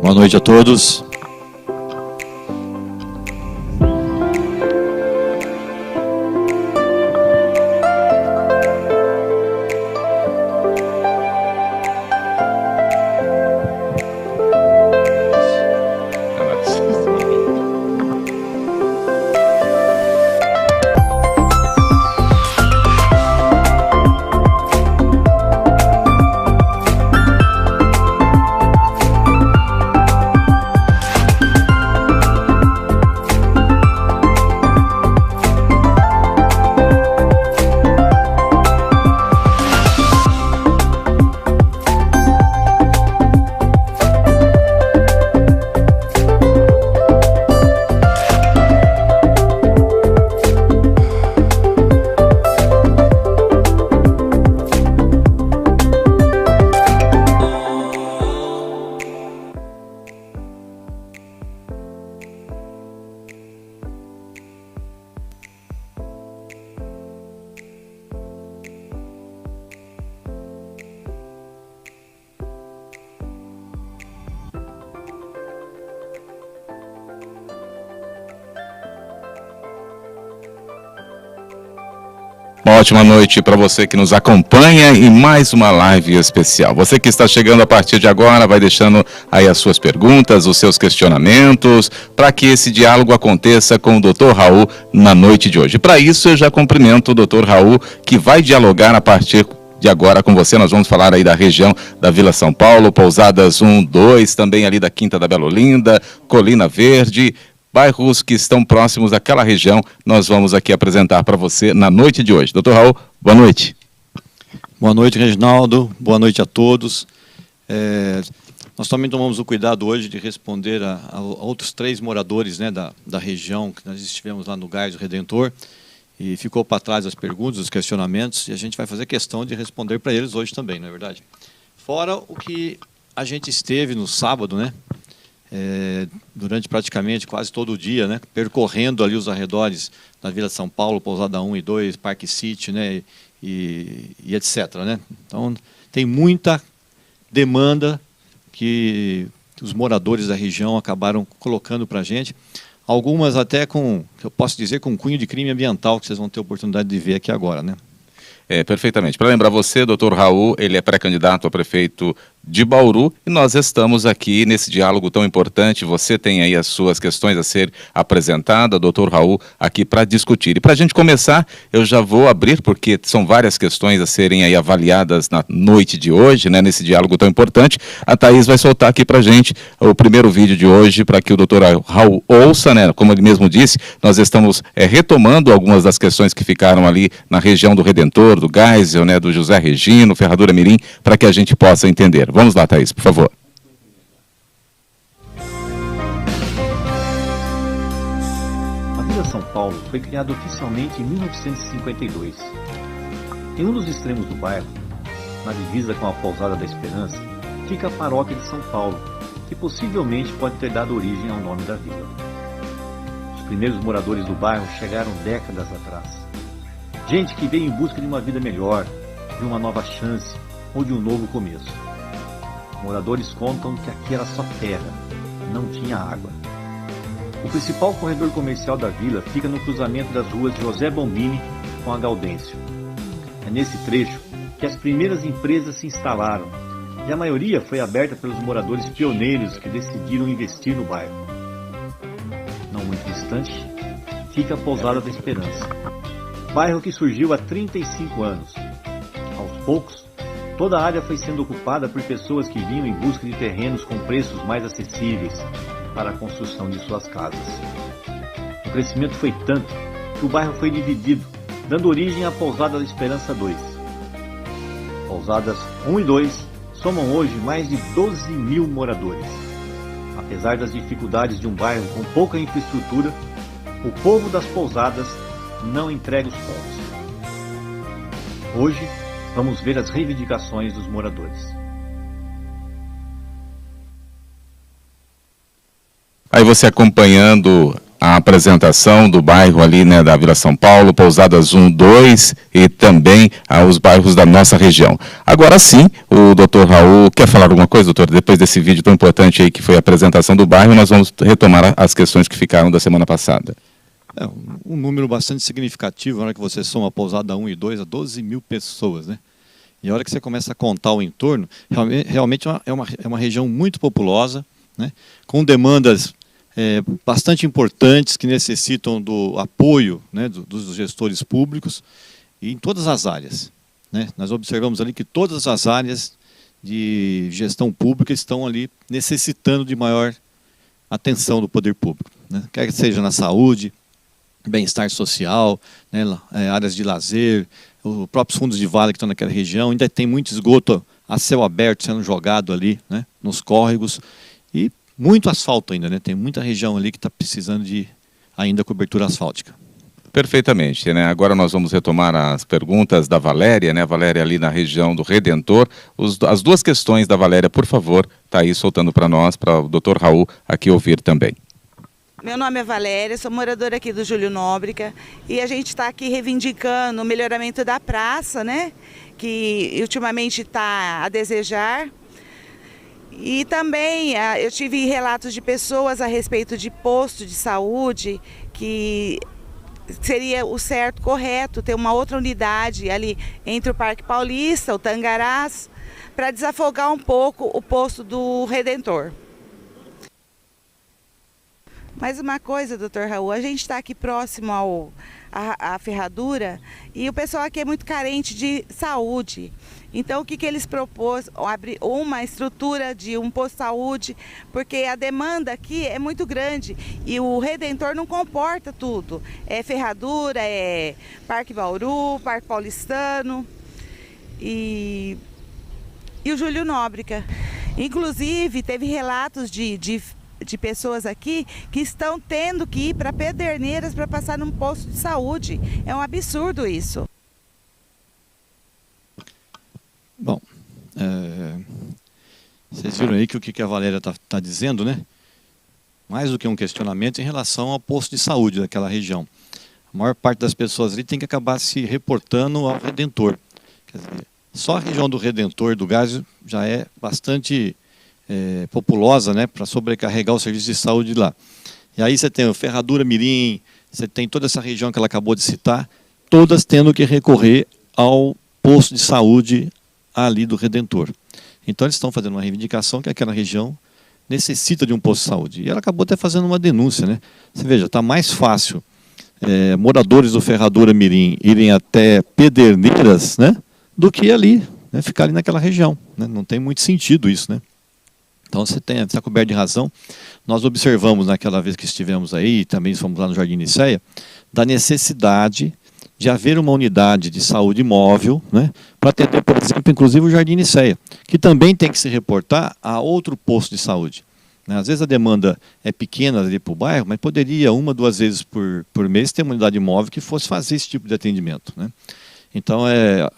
Boa noite a todos. Uma ótima noite para você que nos acompanha em mais uma live especial. Você que está chegando a partir de agora, vai deixando aí as suas perguntas, os seus questionamentos, para que esse diálogo aconteça com o Dr. Raul na noite de hoje. Para isso, eu já cumprimento o Dr. Raul, que vai dialogar a partir de agora com você. Nós vamos falar aí da região da Vila São Paulo, Pousadas 1, 2, também ali da Quinta da Bela Olinda, Colina Verde, bairros que estão próximos daquela região. Nós vamos aqui apresentar para você na noite de hoje. Doutor Raul, boa noite. Boa noite, Reginaldo. Boa noite a todos. Nós também tomamos o cuidado hoje de responder a outros 3 moradores, né, da região, que nós estivemos lá no Gás do Redentor, e ficou para trás as perguntas, os questionamentos, e a gente vai fazer questão de responder para eles hoje também, não é verdade? Fora o que a gente esteve no sábado, né, durante praticamente quase todo o dia, né, percorrendo ali os arredores da Vila São Paulo, Pousada 1 e 2, Parque City, né, e etc. Né? Então, tem muita demanda que os moradores da região acabaram colocando para a gente, algumas até com, eu posso dizer, com cunho de crime ambiental, que vocês vão ter a oportunidade de ver aqui agora, né? Perfeitamente. Para lembrar você, doutor Raul, ele é pré-candidato a prefeito de Bauru, e nós estamos aqui nesse diálogo tão importante. Você tem aí as suas questões a ser apresentada, doutor Raul, aqui para discutir. E para a gente começar, eu já vou abrir, porque são várias questões a serem aí avaliadas na noite de hoje, né, nesse diálogo tão importante. A Thaís vai soltar aqui para a gente o primeiro vídeo de hoje, para que o doutor Raul ouça, né, como ele mesmo disse, nós estamos retomando algumas das questões que ficaram ali na região do Redentor, do Geisel, né, do José Regino, Ferradura Mirim, para que a gente possa entender. Vamos lá, Thaís, por favor. A Vila São Paulo foi criada oficialmente em 1952. Em um dos extremos do bairro, na divisa com a Pousada da Esperança, fica a paróquia de São Paulo, que possivelmente pode ter dado origem ao nome da vila. Os primeiros moradores do bairro chegaram décadas atrás. Gente que veio em busca de uma vida melhor, de uma nova chance ou de um novo começo. Moradores contam que aqui era só terra, não tinha água. O principal corredor comercial da vila fica no cruzamento das ruas José Bombini com a Gaudêncio. É nesse trecho que as primeiras empresas se instalaram, e a maioria foi aberta pelos moradores pioneiros que decidiram investir no bairro. Não muito distante, fica a Pousada da Esperança, bairro que surgiu há 35 anos. Aos poucos, toda a área foi sendo ocupada por pessoas que vinham em busca de terrenos com preços mais acessíveis para a construção de suas casas. O crescimento foi tanto que o bairro foi dividido, dando origem à Pousada da Esperança 2. Pousadas 1 e 2 somam hoje mais de 12 mil moradores. Apesar das dificuldades de um bairro com pouca infraestrutura, o povo das pousadas não entrega os pontos. Hoje, vamos ver as reivindicações dos moradores. Aí você acompanhando a apresentação do bairro ali, né, da Vila São Paulo, Pousadas 1, 2 e também os bairros da nossa região. Agora sim, o doutor Raul quer falar alguma coisa, doutor? Depois desse vídeo tão importante aí que foi a apresentação do bairro, nós vamos retomar as questões que ficaram da semana passada. É um número bastante significativo, na hora que você soma a Pousada 1 e 2, a 12 mil pessoas, né? E a hora que você começa a contar o entorno, realmente é uma região muito populosa, né? Com demandas bastante importantes que necessitam do apoio, né, dos gestores públicos e em todas as áreas, né? Nós observamos ali que todas as áreas de gestão pública estão ali necessitando de maior atenção do poder público, né? Quer que seja na saúde, bem-estar social, né, áreas de lazer, os próprios fundos de vale que estão naquela região, ainda tem muito esgoto a céu aberto sendo jogado ali, né, nos córregos, e muito asfalto ainda, né? Tem muita região ali que está precisando de ainda cobertura asfáltica. Perfeitamente, né? Agora nós vamos retomar as perguntas da Valéria, né? A Valéria ali na região do Redentor. As duas questões da Valéria, por favor, está aí soltando para nós, para o doutor Raul aqui ouvir também. Meu nome é Valéria, sou moradora aqui do Júlio Nóbrega e a gente está aqui reivindicando o melhoramento da praça, né? Que ultimamente está a desejar. E também eu tive relatos de pessoas a respeito de posto de saúde, que seria o certo, correto, ter uma outra unidade ali entre o Parque Paulista, o Tangarás, para desafogar um pouco o posto do Redentor. Mais uma coisa, doutor Raul, a gente está aqui próximo à ferradura e o pessoal aqui é muito carente de saúde. Então, o que eles propôs? Abrir uma estrutura de um posto de saúde, porque a demanda aqui é muito grande e o Redentor não comporta tudo. É ferradura, é Parque Bauru, Parque Paulistano e o Júlio Nóbrega. Inclusive, teve relatos de pessoas aqui que estão tendo que ir para Pederneiras para passar num posto de saúde. É um absurdo isso. Bom, vocês viram aí que o que a Valéria está dizendo, né? Mais do que um questionamento em relação ao posto de saúde daquela região. A maior parte das pessoas ali tem que acabar se reportando ao Redentor. Quer dizer, só a região do Redentor, do Gás, já é bastante populosa, né, para sobrecarregar o serviço de saúde lá. E aí você tem o Ferradura Mirim, você tem toda essa região que ela acabou de citar, todas tendo que recorrer ao posto de saúde ali do Redentor. Então eles estão fazendo uma reivindicação que aquela região necessita de um posto de saúde. E ela acabou até fazendo uma denúncia, né? Você veja, está mais fácil moradores do Ferradura Mirim irem até Pederneiras, né, do que ali, né, ficar ali naquela região, né? Não tem muito sentido isso, né? Então você está coberto de razão. Nós observamos naquela vez que estivemos aí, também fomos lá no Jardim Nicéia, da necessidade de haver uma unidade de saúde móvel, né, para atender, por exemplo, inclusive o Jardim Nicéia, que também tem que se reportar a outro posto de saúde. Né? Às vezes a demanda é pequena ali para o bairro, mas poderia 1, 2 vezes por mês ter uma unidade móvel que fosse fazer esse tipo de atendimento, né? Então,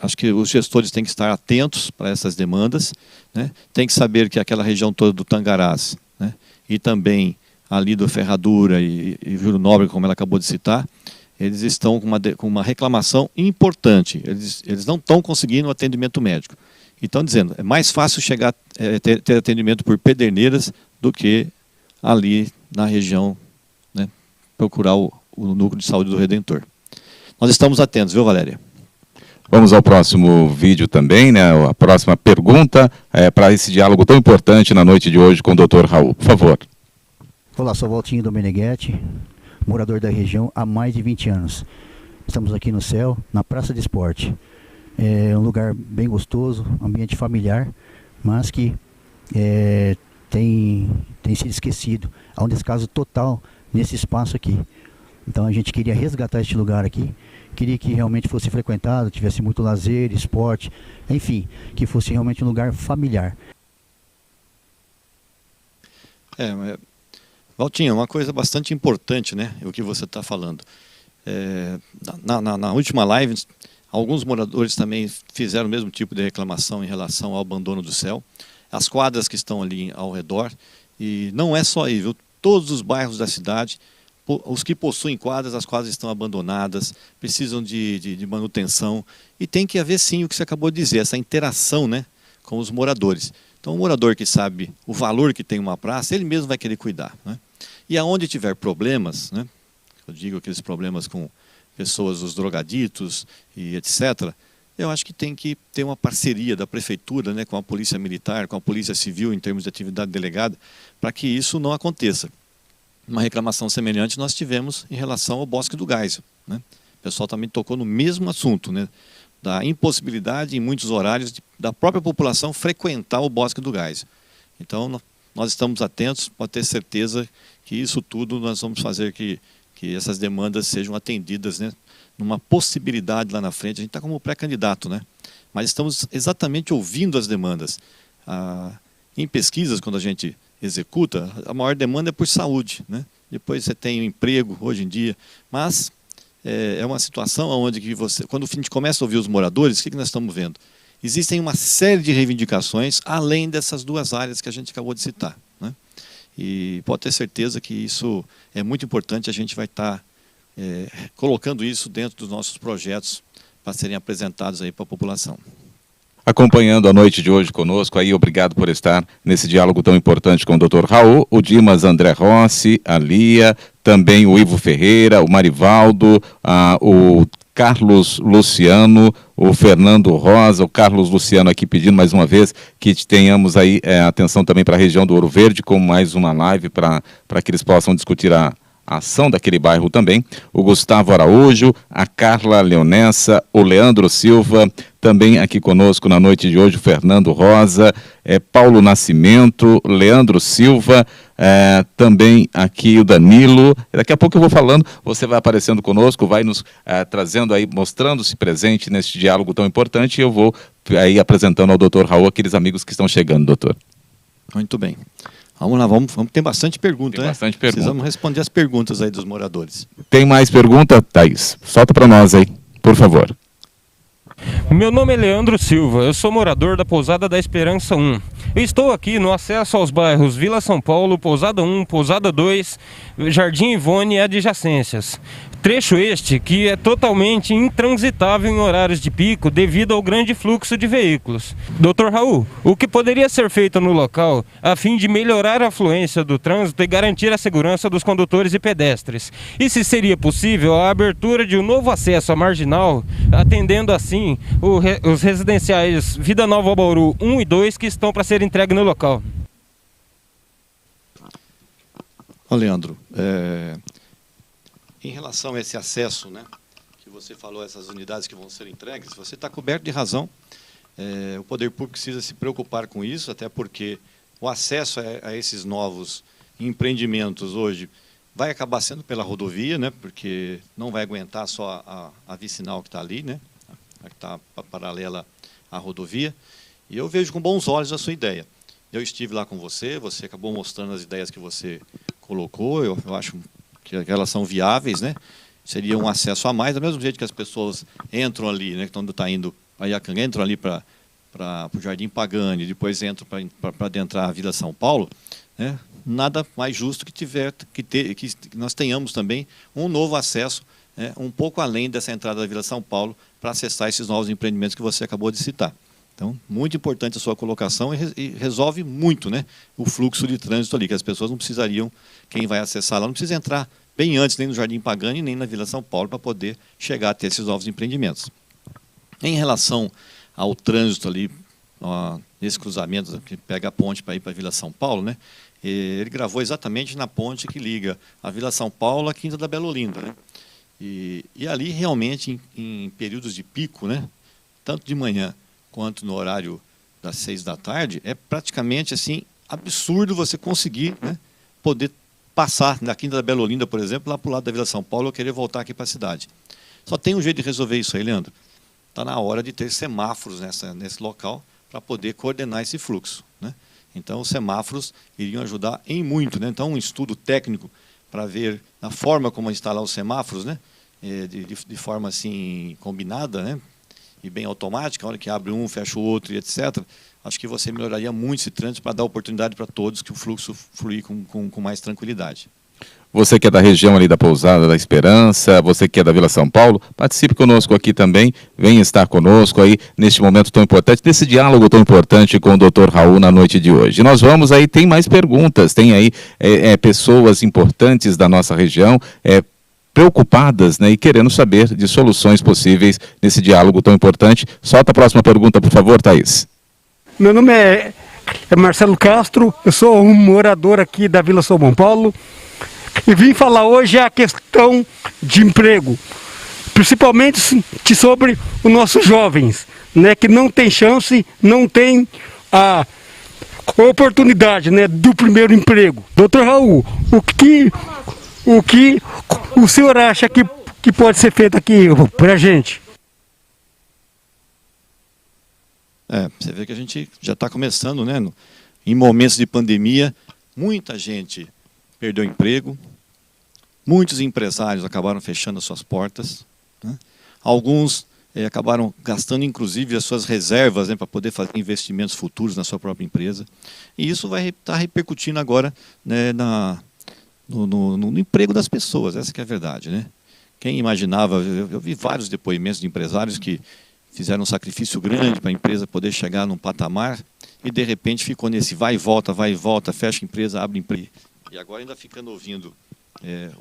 acho que os gestores têm que estar atentos para essas demandas, né? Tem que saber que aquela região toda do Tangarás, né, e também ali do Ferradura e Júlio Nóbrega, como ela acabou de citar, eles estão com uma reclamação importante. Eles não estão conseguindo atendimento médico. E estão dizendo, é mais fácil chegar ter atendimento por Pederneiras do que ali na região, né, procurar o núcleo de saúde do Redentor. Nós estamos atentos, viu, Valéria? Vamos ao próximo vídeo também, né? A próxima pergunta para esse diálogo tão importante na noite de hoje com o Dr. Raul. Por favor. Olá, sou Valtinho Domeneghetti, morador da região há mais de 20 anos. Estamos aqui no céu, na Praça de Esporte. É um lugar bem gostoso, ambiente familiar, mas que tem sido esquecido. Há um descaso total nesse espaço aqui. Então a gente queria resgatar este lugar aqui, queria que realmente fosse frequentado, tivesse muito lazer, esporte, enfim, que fosse realmente um lugar familiar. Valtinho, uma coisa bastante importante, né, o que você está falando. Na última live, alguns moradores também fizeram o mesmo tipo de reclamação em relação ao abandono do céu, as quadras que estão ali ao redor, e não é só aí, viu? Todos os bairros da cidade, os que possuem quadras, as quadras estão abandonadas, precisam de manutenção, e tem que haver sim o que você acabou de dizer, essa interação, né, com os moradores. Então o morador que sabe o valor que tem uma praça, ele mesmo vai querer cuidar, né? E aonde tiver problemas, né, eu digo aqueles problemas com pessoas, os drogaditos e etc., eu acho que tem que ter uma parceria da prefeitura, né, com a polícia militar, com a polícia civil em termos de atividade delegada, para que isso não aconteça. Uma reclamação semelhante nós tivemos em relação ao Bosque do Geisel, né? O pessoal também tocou no mesmo assunto, né, da impossibilidade em muitos horários da própria população frequentar o Bosque do Geisel. Então nós estamos atentos, pode ter certeza que isso tudo nós vamos fazer que essas demandas sejam atendidas, né, numa possibilidade lá na frente. A gente está como pré-candidato, né, mas estamos exatamente ouvindo as demandas. Em pesquisas, quando a gente executa, a maior demanda é por saúde, né? Depois você tem o emprego hoje em dia, mas é uma situação onde que quando a gente começa a ouvir os moradores, o que nós estamos vendo? Existem uma série de reivindicações além dessas duas áreas que a gente acabou de citar, né? E pode ter certeza que isso é muito importante, a gente vai estar colocando isso dentro dos nossos projetos para serem apresentados aí para a população. Acompanhando a noite de hoje conosco, aí obrigado por estar nesse diálogo tão importante com o Dr. Raul, o Dimas André Rossi, a Lia, também o Ivo Ferreira, o Marivaldo, o Carlos Luciano, o Fernando Rosa, o Carlos Luciano aqui pedindo mais uma vez que tenhamos aí atenção também para a região do Ouro Verde, com mais uma live para que eles possam discutir a ação daquele bairro também. O Gustavo Araújo, a Carla Leonessa, o Leandro Silva, também aqui conosco na noite de hoje, o Fernando Rosa, Paulo Nascimento, Leandro Silva, também aqui o Danilo. Daqui a pouco eu vou falando, você vai aparecendo conosco, vai nos trazendo aí, mostrando-se presente neste diálogo tão importante, e eu vou aí apresentando ao Dr. Raul aqueles amigos que estão chegando, doutor. Muito bem. Vamos lá, vamos ter bastante pergunta, Tem né? bastante pergunta. Precisamos responder as perguntas aí dos moradores. Tem mais pergunta, Thaís? Solta para nós aí, por favor. Meu nome é Leandro Silva, eu sou morador da Pousada da Esperança 1. Eu estou aqui no acesso aos bairros Vila São Paulo, Pousada 1, Pousada 2, Jardim Ivone e adjacências. Trecho este que é totalmente intransitável em horários de pico devido ao grande fluxo de veículos. Dr. Raul, o que poderia ser feito no local a fim de melhorar a fluência do trânsito e garantir a segurança dos condutores e pedestres? E se seria possível a abertura de um novo acesso à Marginal, atendendo assim os residenciais Vida Nova Bauru 1 e 2 que estão para ser entregues no local? Ô Leandro, em relação a esse acesso, né, que você falou, essas unidades que vão ser entregues, você está coberto de razão. O poder público precisa se preocupar com isso, até porque o acesso a esses novos empreendimentos hoje vai acabar sendo pela rodovia, né, porque não vai aguentar só a vicinal que está ali, né, que está paralela à rodovia. E eu vejo com bons olhos a sua ideia. Eu estive lá com você acabou mostrando as ideias que você colocou, eu acho que elas são viáveis, né? Seria um acesso a mais, do mesmo jeito que as pessoas entram ali, né? Quando está indo para Iacanga, entram ali para o Jardim Pagani, depois entram para adentrar a Vila São Paulo, né? Nada mais justo que nós tenhamos também um novo acesso, né? Um pouco além dessa entrada da Vila São Paulo, para acessar esses novos empreendimentos que você acabou de citar. Então, muito importante a sua colocação e resolve muito, né, o fluxo de trânsito ali, que as pessoas não precisariam, quem vai acessar lá, não precisa entrar bem antes, nem no Jardim Pagani, nem na Vila São Paulo, para poder chegar até esses novos empreendimentos. Em relação ao trânsito ali, nesse cruzamento que pega a ponte para ir para a Vila São Paulo, né, ele gravou exatamente na ponte que liga a Vila São Paulo à Quinta da Bela Olinda, né, e ali realmente em períodos de pico, né, tanto de manhã quanto no horário das 6 da tarde, é praticamente assim absurdo você conseguir, né, poder passar da Quinta da Bela Olinda, por exemplo, lá para o lado da Vila São Paulo, ou querer voltar aqui para a cidade. Só tem um jeito de resolver isso aí, Leandro. Está na hora de ter semáforos nesse local para poder coordenar esse fluxo, né? Então, os semáforos iriam ajudar em muito, né? Então, um estudo técnico para ver a forma como instalar os semáforos, né, de forma assim combinada, né, e bem automática, a hora que abre um, fecha o outro e etc., acho que você melhoraria muito esse trânsito para dar oportunidade para todos que o fluxo fluir com mais tranquilidade. Você que é da região ali da Pousada da Esperança, você que é da Vila São Paulo, participe conosco aqui também, venha estar conosco aí neste momento tão importante, nesse diálogo tão importante com o Dr. Raul na noite de hoje. Nós vamos aí, tem mais perguntas, tem aí pessoas importantes da nossa região, preocupadas, né, e querendo saber de soluções possíveis nesse diálogo tão importante. Solta a próxima pergunta, por favor, Thaís. Meu nome é Marcelo Castro, eu sou um morador aqui da Vila São Paulo e vim falar hoje a questão de emprego, principalmente sobre os nossos jovens, né, que não tem chance, não tem a oportunidade, né, do primeiro emprego. Doutor Raul, o que o senhor acha que pode ser feito aqui para a gente? Você vê que a gente já está começando, né? Em momentos de pandemia, muita gente perdeu emprego, muitos empresários acabaram fechando as suas portas, né? Alguns acabaram gastando inclusive as suas reservas, né, para poder fazer investimentos futuros na sua própria empresa. E isso vai estar repercutindo agora, né, no emprego das pessoas, essa que é a verdade, né? Quem imaginava, eu vi vários depoimentos de empresários que fizeram um sacrifício grande para a empresa poder chegar num patamar e de repente ficou nesse vai e volta, fecha a empresa, abre empresa. E agora ainda ficando ouvindo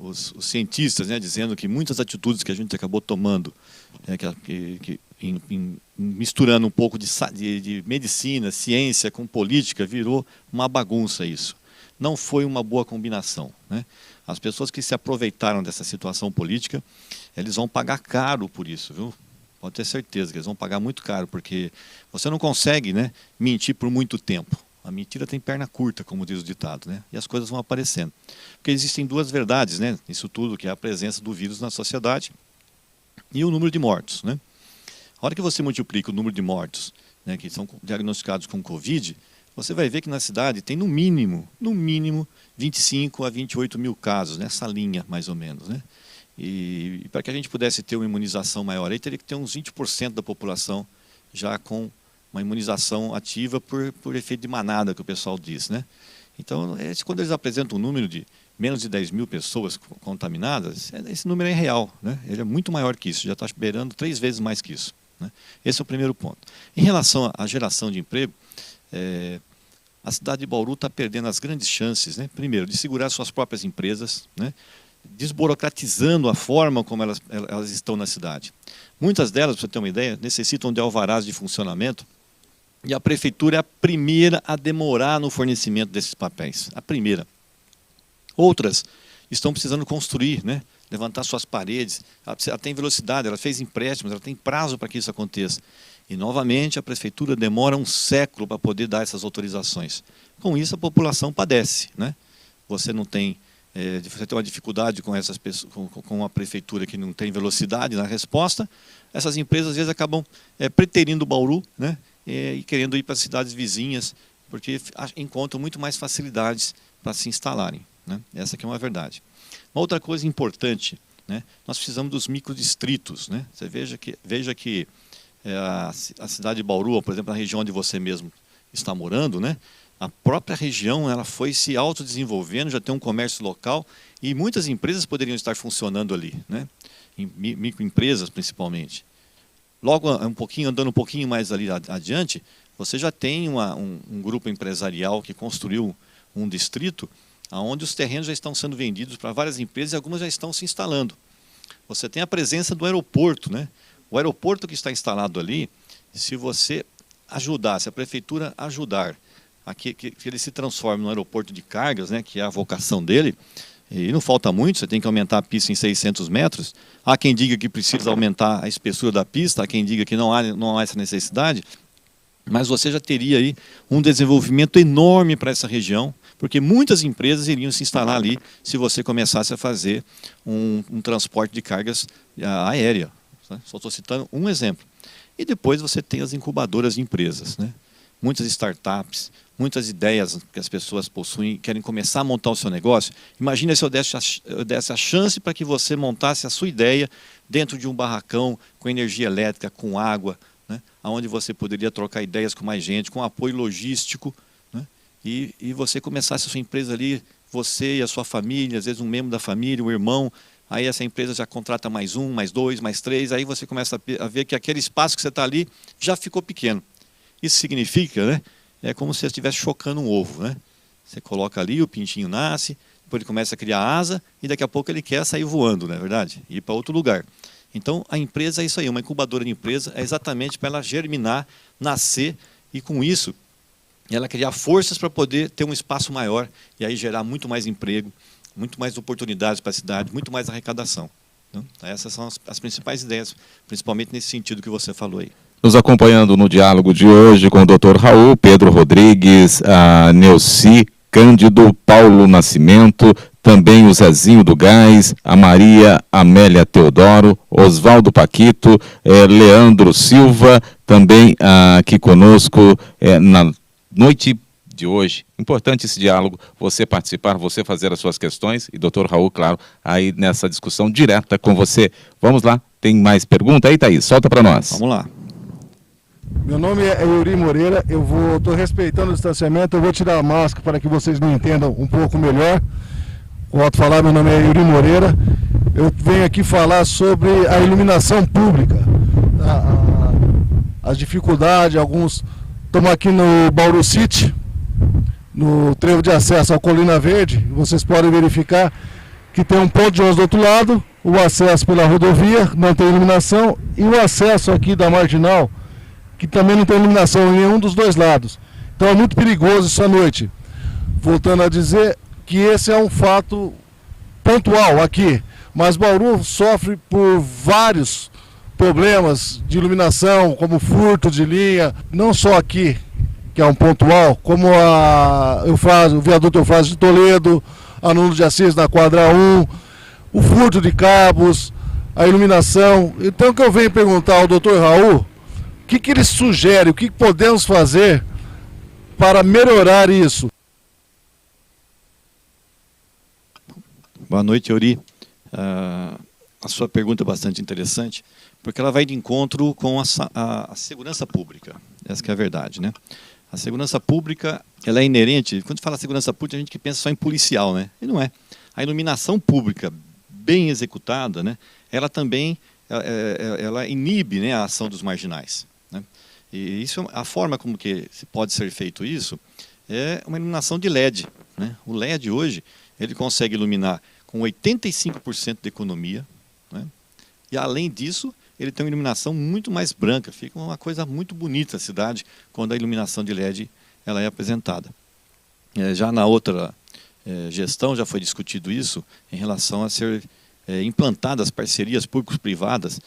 os cientistas, né, dizendo que muitas atitudes que a gente acabou tomando, misturando um pouco de medicina, ciência com política, virou uma bagunça isso. Não foi uma boa combinação, né? As pessoas que se aproveitaram dessa situação política, eles vão pagar caro por isso, viu? Pode ter certeza que eles vão pagar muito caro, porque você não consegue, né, mentir por muito tempo. A mentira tem perna curta, como diz o ditado, né? E as coisas vão aparecendo. Porque existem duas verdades, né, nisso tudo, que é a presença do vírus na sociedade e o número de mortos, né? A hora que você multiplica o número de mortos, né, que são diagnosticados com Covid, você vai ver que na cidade tem no mínimo 25 a 28 mil casos, nessa linha mais ou menos, né? E para que a gente pudesse ter uma imunização maior, aí teria que ter uns 20% da população já com uma imunização ativa por efeito de manada, que o pessoal diz, né? Então, quando eles apresentam um número de menos de 10 mil pessoas contaminadas, esse número é real, né? Ele é muito maior que isso, já está beirando 3 vezes mais que isso, né? Esse é o primeiro ponto. Em relação à geração de emprego, a cidade de Bauru está perdendo as grandes chances, né? Primeiro, de segurar suas próprias empresas, né? Desburocratizando a forma como elas estão na cidade. Muitas delas, para você ter uma ideia, necessitam de alvarás de funcionamento e a prefeitura é a primeira a demorar no fornecimento desses papéis. A primeira. Outras estão precisando construir, né? Levantar suas paredes. Ela tem velocidade, ela fez empréstimos, ela tem prazo para que isso aconteça. E, novamente, a prefeitura demora um século para poder dar essas autorizações. Com isso, a população padece, né? Você não tem... você tem uma dificuldade com essas pessoas, com a prefeitura que não tem velocidade na resposta, essas empresas às vezes acabam preterindo Bauru, né, e querendo ir para as cidades vizinhas, porque encontram muito mais facilidades para se instalarem, né? Essa que é uma verdade. Uma outra coisa importante, né, nós precisamos dos microdistritos, né? Você veja que a cidade de Bauru, por exemplo, na região onde você mesmo está morando, né, a própria região ela foi se autodesenvolvendo, já tem um comércio local e muitas empresas poderiam estar funcionando ali, né? Microempresas principalmente. Logo, andando um pouquinho mais ali adiante, você já tem um grupo empresarial que construiu um distrito onde os terrenos já estão sendo vendidos para várias empresas e algumas já estão se instalando. Você tem a presença do aeroporto, né? O aeroporto que está instalado ali, se você ajudar, se a prefeitura ajudar que ele se transforme num aeroporto de cargas, né, que é a vocação dele, e não falta muito, você tem que aumentar a pista em 600 metros, há quem diga que precisa aumentar a espessura da pista, há quem diga que não há essa necessidade, mas você já teria aí um desenvolvimento enorme para essa região, porque muitas empresas iriam se instalar ali se você começasse a fazer um transporte de cargas aérea. Só estou citando um exemplo. E depois você tem as incubadoras de empresas, né? Muitas startups, muitas ideias que as pessoas possuem, querem começar a montar o seu negócio. Imagina se eu desse a chance para que você montasse a sua ideia dentro de um barracão, com energia elétrica, com água, né? Onde você poderia trocar ideias com mais gente, com apoio logístico, né? E você começasse a sua empresa ali você e a sua família, às vezes um membro da família, o irmão, aí essa empresa já contrata mais um, mais dois, mais três, aí você começa a ver que aquele espaço que você está ali já ficou pequeno. Isso significa, né, é como se você estivesse chocando um ovo, né? Você coloca ali, o pintinho nasce, depois ele começa a criar asa e daqui a pouco ele quer sair voando, não é verdade? Ir para outro lugar. Então a empresa é isso aí, uma incubadora de empresa é exatamente para ela germinar, nascer e com isso ela criar forças para poder ter um espaço maior e aí gerar muito mais emprego, muito mais oportunidades para a cidade, muito mais arrecadação. Então, essas são as principais ideias, principalmente nesse sentido que você falou aí. Nos acompanhando no diálogo de hoje com o Dr. Raul, Pedro Rodrigues, a Neuci Cândido, Paulo Nascimento, também o Zezinho do Gás, a Maria Amélia Teodoro, Oswaldo Paquito, Leandro Silva, também aqui conosco na noite de hoje. Importante esse diálogo, você participar, você fazer as suas questões e Dr. Raul, claro, aí nessa discussão direta com você. Vamos lá, tem mais pergunta aí, Thaís? Solta para nós. Vamos lá. Meu nome é Yuri Moreira, eu estou respeitando o distanciamento, eu vou tirar a máscara para que vocês me entendam um pouco melhor. Volto a falar, meu nome é Yuri Moreira, eu venho aqui falar sobre a iluminação pública, as dificuldades, alguns... Estamos aqui no Bauru City, no trevo de acesso ao Colina Verde, vocês podem verificar que tem um ponto de ônibus do outro lado, o acesso pela rodovia, não tem iluminação, e o acesso aqui da Marginal, que também não tem iluminação em nenhum dos dois lados. Então é muito perigoso isso à noite. Voltando a dizer que esse é um fato pontual aqui, mas Bauru sofre por vários problemas de iluminação, como furto de linha, não só aqui, que é um pontual, como o viaduto Eufrásio de Toledo, a Nuno de Assis na quadra 1, o furto de cabos, a iluminação. Então o que eu venho perguntar ao Dr. Raul, o que ele sugere, o que podemos fazer para melhorar isso? Boa noite, Yuri. A sua pergunta é bastante interessante, porque ela vai de encontro com a segurança pública. Essa que é a verdade, né? A segurança pública, ela é inerente, quando fala segurança pública, a gente que pensa só em policial, né? E não é. A iluminação pública bem executada, né? Ela também ela inibe, né, a ação dos marginais, né? E isso, a forma como que pode ser feito isso é uma iluminação de LED, né? O LED hoje, ele consegue iluminar com 85% de economia, né? E além disso, ele tem uma iluminação muito mais branca, fica uma coisa muito bonita a cidade quando a iluminação de LED ela é apresentada. Já na outra gestão já foi discutido isso em relação a ser implantadas parcerias públicos-privadas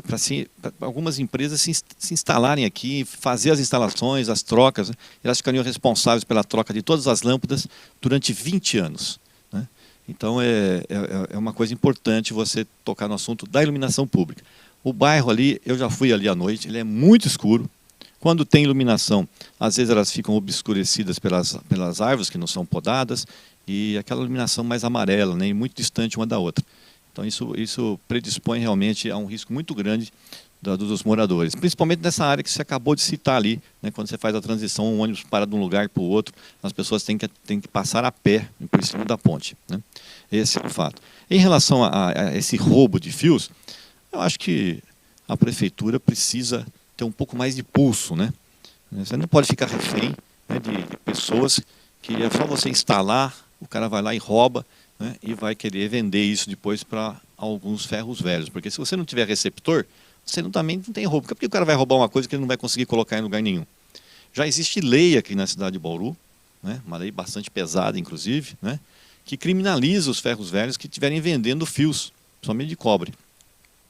para algumas empresas se instalarem aqui, fazer as instalações, as trocas, né? Elas ficariam responsáveis pela troca de todas as lâmpadas durante 20 anos. Né? Então é uma coisa importante você tocar no assunto da iluminação pública. O bairro ali, eu já fui ali à noite, ele é muito escuro. Quando tem iluminação, às vezes elas ficam obscurecidas pelas árvores que não são podadas, e aquela iluminação mais amarela, né, e muito distante uma da outra. Então isso predispõe realmente a um risco muito grande dos moradores, principalmente nessa área que você acabou de citar ali, né, quando você faz a transição, um ônibus para de um lugar para o outro, as pessoas têm que passar a pé por cima da ponte, né? Esse é o fato. Em relação a esse roubo de fios, eu acho que a prefeitura precisa ter um pouco mais de pulso, né? Você não pode ficar refém, né, de pessoas que é só você instalar, o cara vai lá e rouba, né, e vai querer vender isso depois para alguns ferros velhos. Porque se você não tiver receptor, você também não tem roubo. Porque o cara vai roubar uma coisa que ele não vai conseguir colocar em lugar nenhum. Já existe lei aqui na cidade de Bauru, né, uma lei bastante pesada, inclusive, né, que criminaliza os ferros velhos que estiverem vendendo fios, somente de cobre.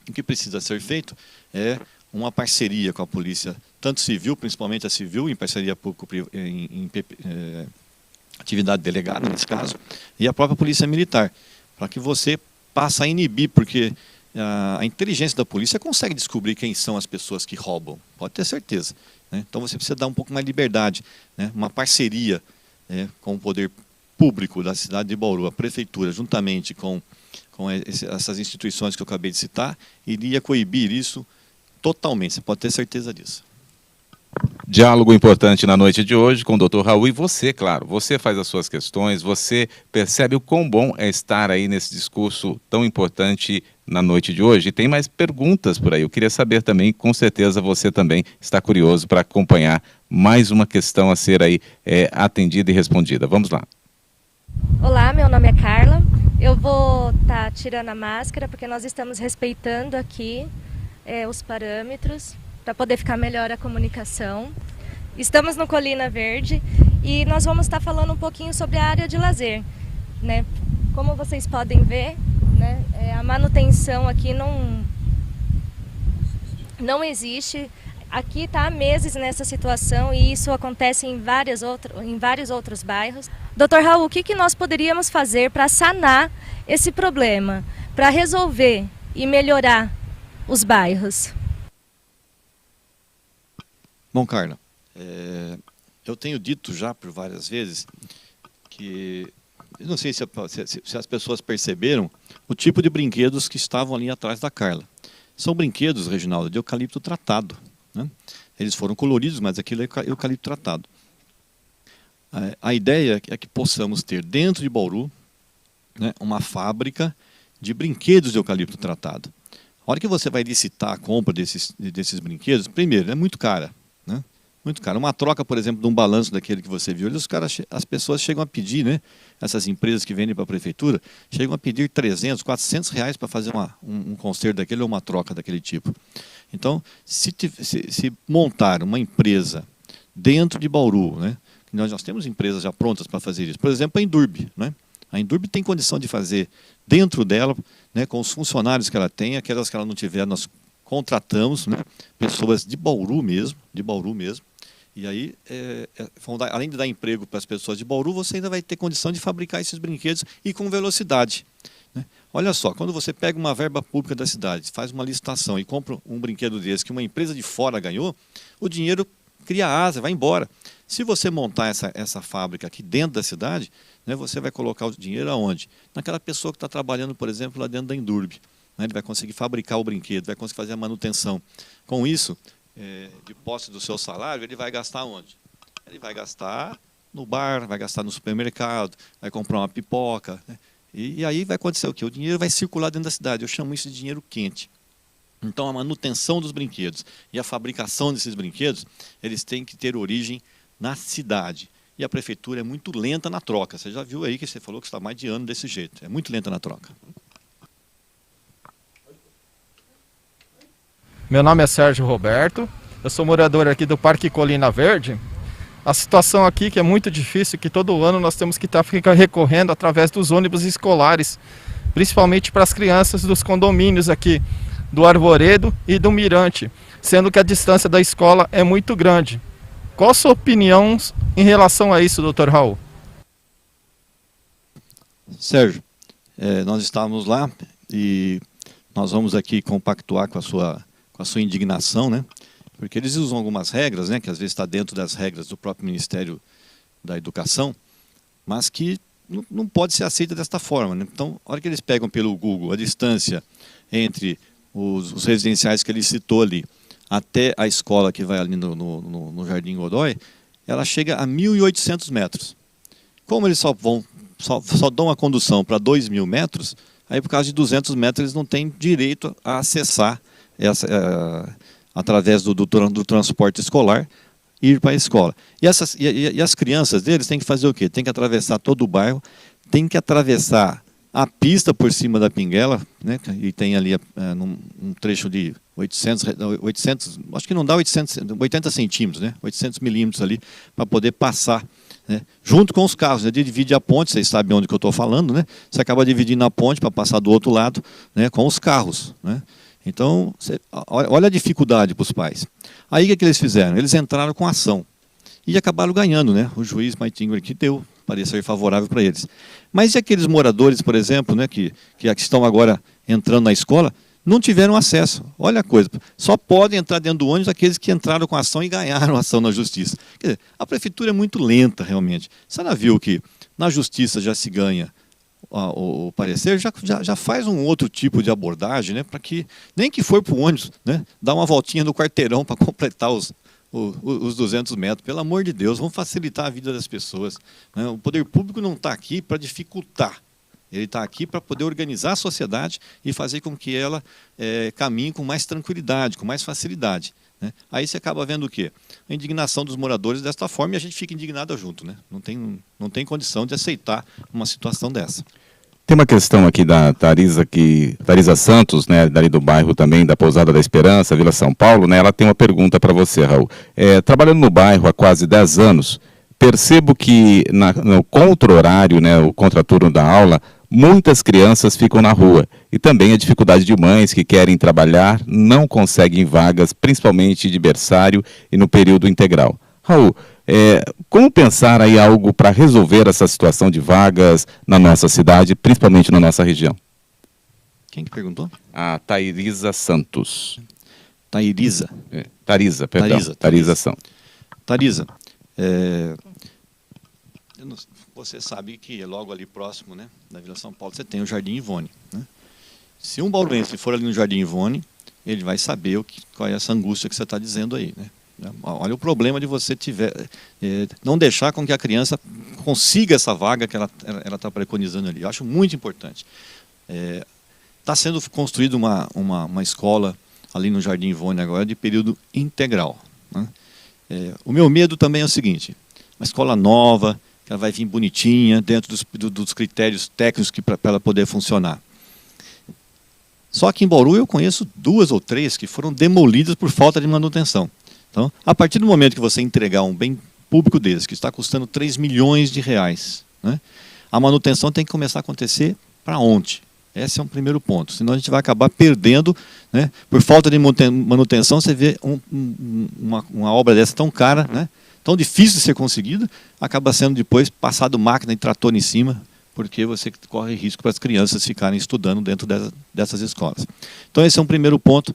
O que precisa ser feito é uma parceria com a polícia, tanto civil, principalmente a civil, em parceria em atividade delegada, nesse caso, e a própria polícia militar, para que você passe a inibir, porque a inteligência da polícia consegue descobrir quem são as pessoas que roubam, pode ter certeza, né? Então você precisa dar um pouco mais de liberdade, né? Uma parceria, né, com o poder público da cidade de Bauru, a prefeitura, juntamente com essas instituições que eu acabei de citar, iria coibir isso totalmente, você pode ter certeza disso. Diálogo importante na noite de hoje com o Dr. Raul e você, claro, você faz as suas questões, você percebe o quão bom é estar aí nesse discurso tão importante na noite de hoje. E tem mais perguntas por aí, eu queria saber também, com certeza você também está curioso para acompanhar mais uma questão a ser aí atendida e respondida. Vamos lá. Olá, meu nome é Carla, eu vou estar tirando a máscara porque nós estamos respeitando aqui os parâmetros para poder ficar melhor a comunicação. Estamos no Colina Verde e nós vamos estar falando um pouquinho sobre a área de lazer, né? Como vocês podem ver, né, a manutenção aqui não existe. Aqui está há meses nessa situação e isso acontece em vários outros bairros. Dr. Raul, o que nós poderíamos fazer para sanar esse problema, para resolver e melhorar os bairros? Bom, Carla, eu tenho dito já por várias vezes que, eu não sei se as pessoas perceberam o tipo de brinquedos que estavam ali atrás da Carla. São brinquedos, Reginaldo, de eucalipto tratado, né? Eles foram coloridos, mas aquilo é eucalipto tratado. A ideia é que possamos ter dentro de Bauru, né, uma fábrica de brinquedos de eucalipto tratado. A hora que você vai licitar a compra desses brinquedos, primeiro, é muito cara. Né? Muito caro. Uma troca, por exemplo, de um balanço daquele que você viu, as pessoas chegam a pedir, né? Essas empresas que vendem para a prefeitura, chegam a pedir 300, 400 reais para fazer um conserto daquele ou uma troca daquele tipo. Então, se montar uma empresa dentro de Bauru, né? Nós temos empresas já prontas para fazer isso. Por exemplo, a Indurb, né? A Indurb tem condição de fazer dentro dela, né, com os funcionários que ela tem, aquelas que ela não tiver, nós contratamos, né, pessoas de Bauru mesmo, e aí, além de dar emprego para as pessoas de Bauru, você ainda vai ter condição de fabricar esses brinquedos e com velocidade. Né? Olha só, quando você pega uma verba pública da cidade, faz uma licitação e compra um brinquedo desse que uma empresa de fora ganhou, o dinheiro cria asa, vai embora. Se você montar essa fábrica aqui dentro da cidade, né, você vai colocar o dinheiro aonde? Naquela pessoa que está trabalhando, por exemplo, lá dentro da Indurb. Ele vai conseguir fabricar o brinquedo, vai conseguir fazer a manutenção. Com isso, de posse do seu salário, ele vai gastar onde? Ele vai gastar no bar, vai gastar no supermercado, vai comprar uma pipoca. Né? E aí vai acontecer o quê? O dinheiro vai circular dentro da cidade. Eu chamo isso de dinheiro quente. Então, a manutenção dos brinquedos e a fabricação desses brinquedos, eles têm que ter origem na cidade. E a prefeitura é muito lenta na troca. Você já viu aí que você falou que está mais de ano desse jeito. É muito lenta na troca. Meu nome é Sérgio Roberto, eu sou morador aqui do Parque Colina Verde. A situação aqui que é muito difícil, que todo ano nós temos que ficar recorrendo através dos ônibus escolares, principalmente para as crianças dos condomínios aqui, do Arvoredo e do Mirante, sendo que a distância da escola é muito grande. Qual a sua opinião em relação a isso, Dr. Raul? Sérgio, nós estávamos lá e nós vamos aqui compactuar com a sua indignação, né? Porque eles usam algumas regras, né, que às vezes está dentro das regras do próprio Ministério da Educação, mas que não pode ser aceita desta forma. Né? Então, a hora que eles pegam pelo Google a distância entre os residenciais que ele citou ali, até a escola que vai ali no Jardim Godoy, ela chega a 1.800 metros. Como eles só dão a condução para 2.000 metros, aí por causa de 200 metros eles não têm direito a acessar através do transporte escolar, ir para a escola. E as crianças deles têm que fazer o quê? Tem que atravessar todo o bairro, tem que atravessar a pista por cima da Pinguela, né? E tem ali um trecho de 800, acho que não dá 80 centímetros, né? 800 milímetros ali, para poder passar, né? Junto com os carros, né? Divide a ponte, vocês sabem onde que eu estou falando, né? Você acaba dividindo a ponte para passar do outro lado, né? Com os carros, né? Então, olha a dificuldade para os pais. Aí o que eles fizeram? Eles entraram com ação e acabaram ganhando, né? O juiz Maitinho aqui deu parecer favorável para eles. Mas e aqueles moradores, por exemplo, né, que estão agora entrando na escola, não tiveram acesso? Olha a coisa, só podem entrar dentro do ônibus aqueles que entraram com ação e ganharam ação na justiça. Quer dizer, a prefeitura é muito lenta, realmente. Você já viu que na justiça já se ganha o parecer, já faz um outro tipo de abordagem, né, para que, nem que for para o ônibus, né, dar uma voltinha no quarteirão para completar os os 200 metros. Pelo amor de Deus, vamos facilitar a vida das pessoas, né? O poder público não está aqui para dificultar. Ele está aqui para poder organizar a sociedade e fazer com que ela caminhe com mais tranquilidade, com mais facilidade, né? Aí você acaba vendo o quê? A indignação dos moradores desta forma e a gente fica indignado junto, né? Não tem condição de aceitar uma situação dessa. Tem uma questão aqui da Tariza Santos, né, dali do bairro também, da Pousada da Esperança, Vila São Paulo, né, ela tem uma pergunta para você, Raul. Trabalhando no bairro há quase 10 anos, percebo que no contra-horário, né, o contraturno da aula, muitas crianças ficam na rua. E também a dificuldade de mães que querem trabalhar, não conseguem vagas, principalmente de berçário e no período integral. Raul, como pensar aí algo para resolver essa situação de vagas na nossa cidade, principalmente na nossa região? Quem que perguntou? A Tariza Santos. Tariza. Tariza, perdão. Tariza Santos. Tariza, você sabe que logo ali próximo, né, da Vila São Paulo, você tem o Jardim Ivone, né? Se um bauruense for ali no Jardim Ivone, ele vai saber qual é essa angústia que você está dizendo aí, né? Olha o problema de você não deixar com que a criança consiga essa vaga que ela está preconizando ali. Eu acho muito importante. Está sendo construída uma escola ali no Jardim Ivone agora de período integral, né? O meu medo também é o seguinte: uma escola nova, que ela vai vir bonitinha, dentro dos critérios técnicos para ela poder funcionar. Só que em Bauru eu conheço 2 ou 3 que foram demolidas por falta de manutenção. Então, a partir do momento que você entregar um bem público desse, que está custando 3 milhões de reais, né, a manutenção tem que começar a acontecer para ontem. Esse é um primeiro ponto. Senão a gente vai acabar perdendo, né, por falta de manutenção. Você vê uma obra dessa tão cara, né, tão difícil de ser conseguida, acaba sendo depois passado máquina e trator em cima, porque você corre risco para as crianças ficarem estudando dentro dessas escolas. Então esse é um primeiro ponto,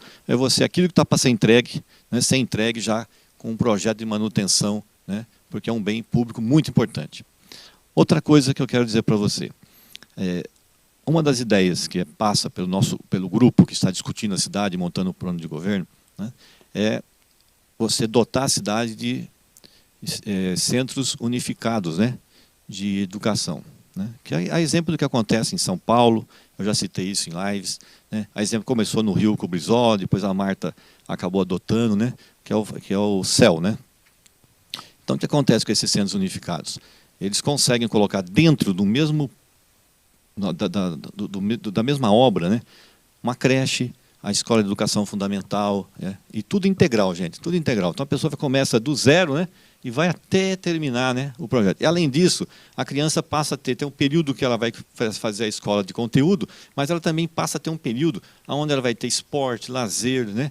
aquilo que está para ser entregue, né, ser entregue já com um projeto de manutenção, né, porque é um bem público muito importante. Outra coisa que eu quero dizer para você, uma das ideias que passa pelo grupo que está discutindo a cidade, montando o plano de governo, né, é você dotar a cidade de centros unificados, né, de educação. Né? Que a exemplo do que acontece em São Paulo, eu já citei isso em lives, né? A exemplo começou no Rio com o Brizola, depois a Marta acabou adotando, né? que é o CEL. Né? Então o que acontece com esses centros unificados? Eles conseguem colocar dentro do mesmo, da mesma obra, né? Uma creche, a escola de educação fundamental, e tudo integral, gente, tudo integral. Então a pessoa começa do zero, né? E vai até terminar, né, o projeto. E, além disso, a criança passa a ter um período que ela vai fazer a escola de conteúdo, mas ela também passa a ter um período onde ela vai ter esporte, lazer, né,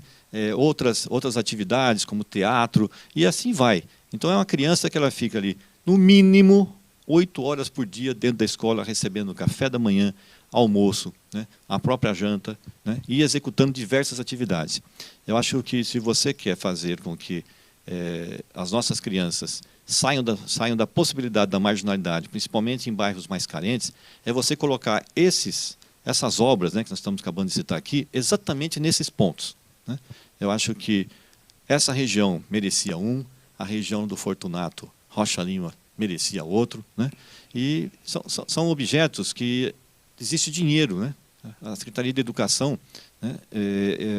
outras atividades, como teatro, e assim vai. Então é uma criança que ela fica ali, no mínimo, 8 horas por dia dentro da escola, recebendo café da manhã, almoço, né, a própria janta, né, e executando diversas atividades. Eu acho que se você quer fazer com que as nossas crianças saiam da possibilidade da marginalidade, principalmente em bairros mais carentes, é você colocar essas obras, né, que nós estamos acabando de citar aqui, exatamente nesses pontos. Né? Eu acho que essa região merecia a região do Fortunato Rocha Lima merecia outro, né? E são objetos que existe dinheiro, né? A Secretaria de Educação, né,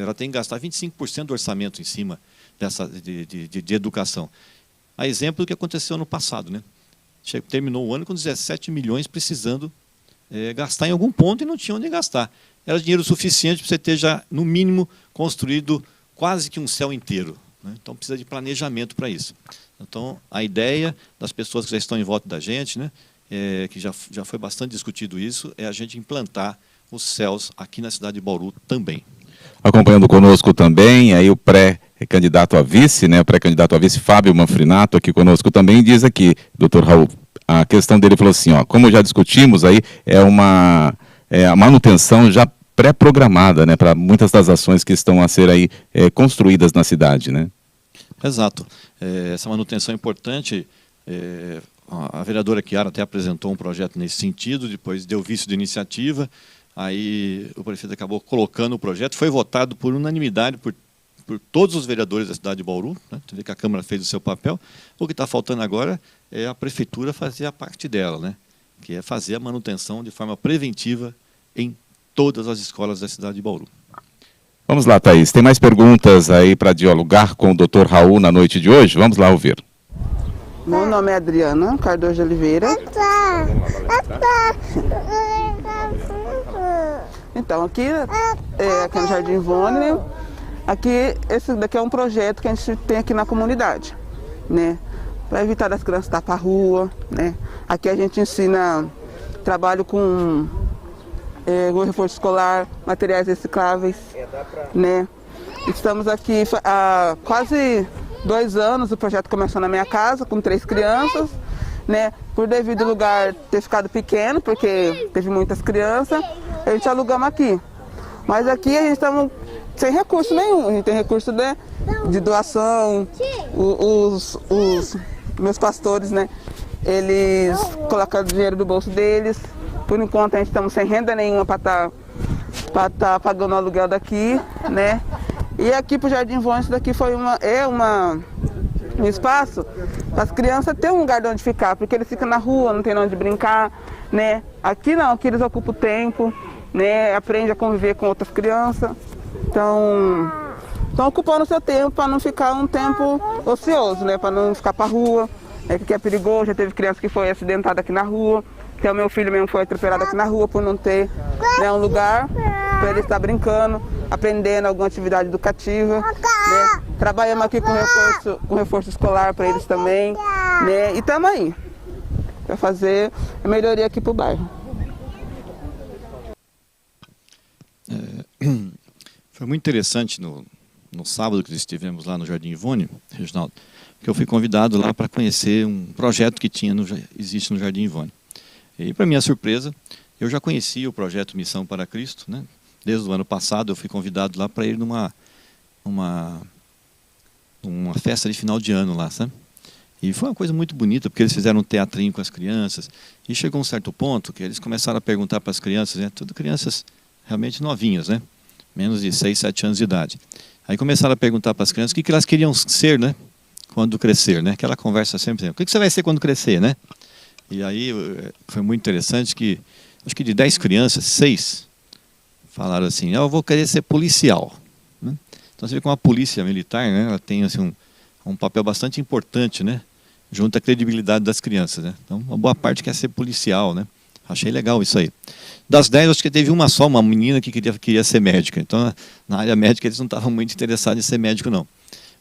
ela tem que gastar 25% do orçamento em cima de educação. A exemplo do que aconteceu no passado, né? Terminou o ano com 17 milhões precisando gastar em algum ponto e não tinha onde gastar. Era dinheiro suficiente para você ter já, no mínimo, construído quase que um céu inteiro, né? Então precisa de planejamento para isso. Então a ideia das pessoas que já estão em volta da gente, né, que já foi bastante discutido isso, é a gente implantar os céus aqui na cidade de Bauru também. Acompanhando conosco também, aí o pré-candidato a vice, né, o pré-candidato a vice Fábio Manfrinato aqui conosco também, diz aqui, doutor Raul, a questão dele falou assim, ó, como já discutimos aí, a manutenção já pré-programada, né, para muitas das ações que estão a ser aí construídas na cidade, né? Exato. Essa manutenção é importante. A vereadora Chiara até apresentou um projeto nesse sentido, depois deu vício de iniciativa, aí o prefeito acabou colocando o projeto, foi votado por unanimidade por por todos os vereadores da cidade de Bauru, né? Você vê que a Câmara fez o seu papel. O que está faltando agora é a Prefeitura fazer a parte dela, né? Que é fazer a manutenção de forma preventiva em todas as escolas da cidade de Bauru. Vamos lá, Thaís. Tem mais perguntas aí para dialogar com o Dr. Raul na noite de hoje? Vamos lá ouvir. Meu nome é Adriana Cardoso de Oliveira. Então, aqui no Jardim Ivone, aqui, esse daqui é um projeto que a gente tem aqui na comunidade, né? Para evitar das crianças estar para a rua, né? Aqui a gente ensina trabalho com reforço escolar, materiais recicláveis, né? Estamos aqui há quase 2 anos, o projeto começou na minha casa, com 3 crianças, né? Por devido ao lugar ter ficado pequeno, porque teve muitas crianças, a gente alugamos aqui. Mas aqui a gente estamos sem recurso nenhum, a gente tem recurso de doação, os meus pastores, né? Eles colocaram dinheiro do bolso deles. Por enquanto a gente estamos sem renda nenhuma para tá pagando o aluguel daqui, né? E aqui pro Jardim Ivone, isso daqui foi um espaço para as crianças terem um lugar de onde ficar, porque eles ficam na rua, não tem onde brincar, né? Aqui não, aqui eles ocupam o tempo, né? Aprende a conviver com outras crianças. Então, estão ocupando o seu tempo para não ficar um tempo ocioso, né? Para não ficar para a rua, que é perigoso. Já teve criança que foi acidentada aqui na rua. Até o meu filho mesmo foi atropelado aqui na rua por não ter, né, um lugar para ele estar brincando, aprendendo alguma atividade educativa, né? Trabalhamos aqui com reforço escolar para eles também, né? E estamos aí para fazer a melhoria aqui para o bairro. Foi muito interessante no sábado que estivemos lá no Jardim Ivone, Reginaldo, que eu fui convidado lá para conhecer um projeto que existe no Jardim Ivone. E, para minha surpresa, eu já conhecia o projeto Missão para Cristo, né? Desde o ano passado eu fui convidado lá para ir numa festa de final de ano lá, sabe? E foi uma coisa muito bonita, porque eles fizeram um teatrinho com as crianças, e chegou um certo ponto que eles começaram a perguntar para as crianças, né? Tudo crianças realmente novinhas, né? Menos de 6, 7 anos de idade. Aí começaram a perguntar para as crianças o que elas queriam ser, né? Quando crescer, né? Aquela conversa sempre, o que você vai ser quando crescer, né? E aí foi muito interessante que, acho que de 10 crianças, 6 falaram assim, eu vou querer ser policial, né? Então você vê como a polícia militar, né, ela tem assim, um papel bastante importante, né, junto à credibilidade das crianças, né? Então uma boa parte quer ser policial, né? Achei legal isso aí. Das 10, acho que teve uma menina que queria ser médica. Então na área médica eles não estavam muito interessados em ser médico não.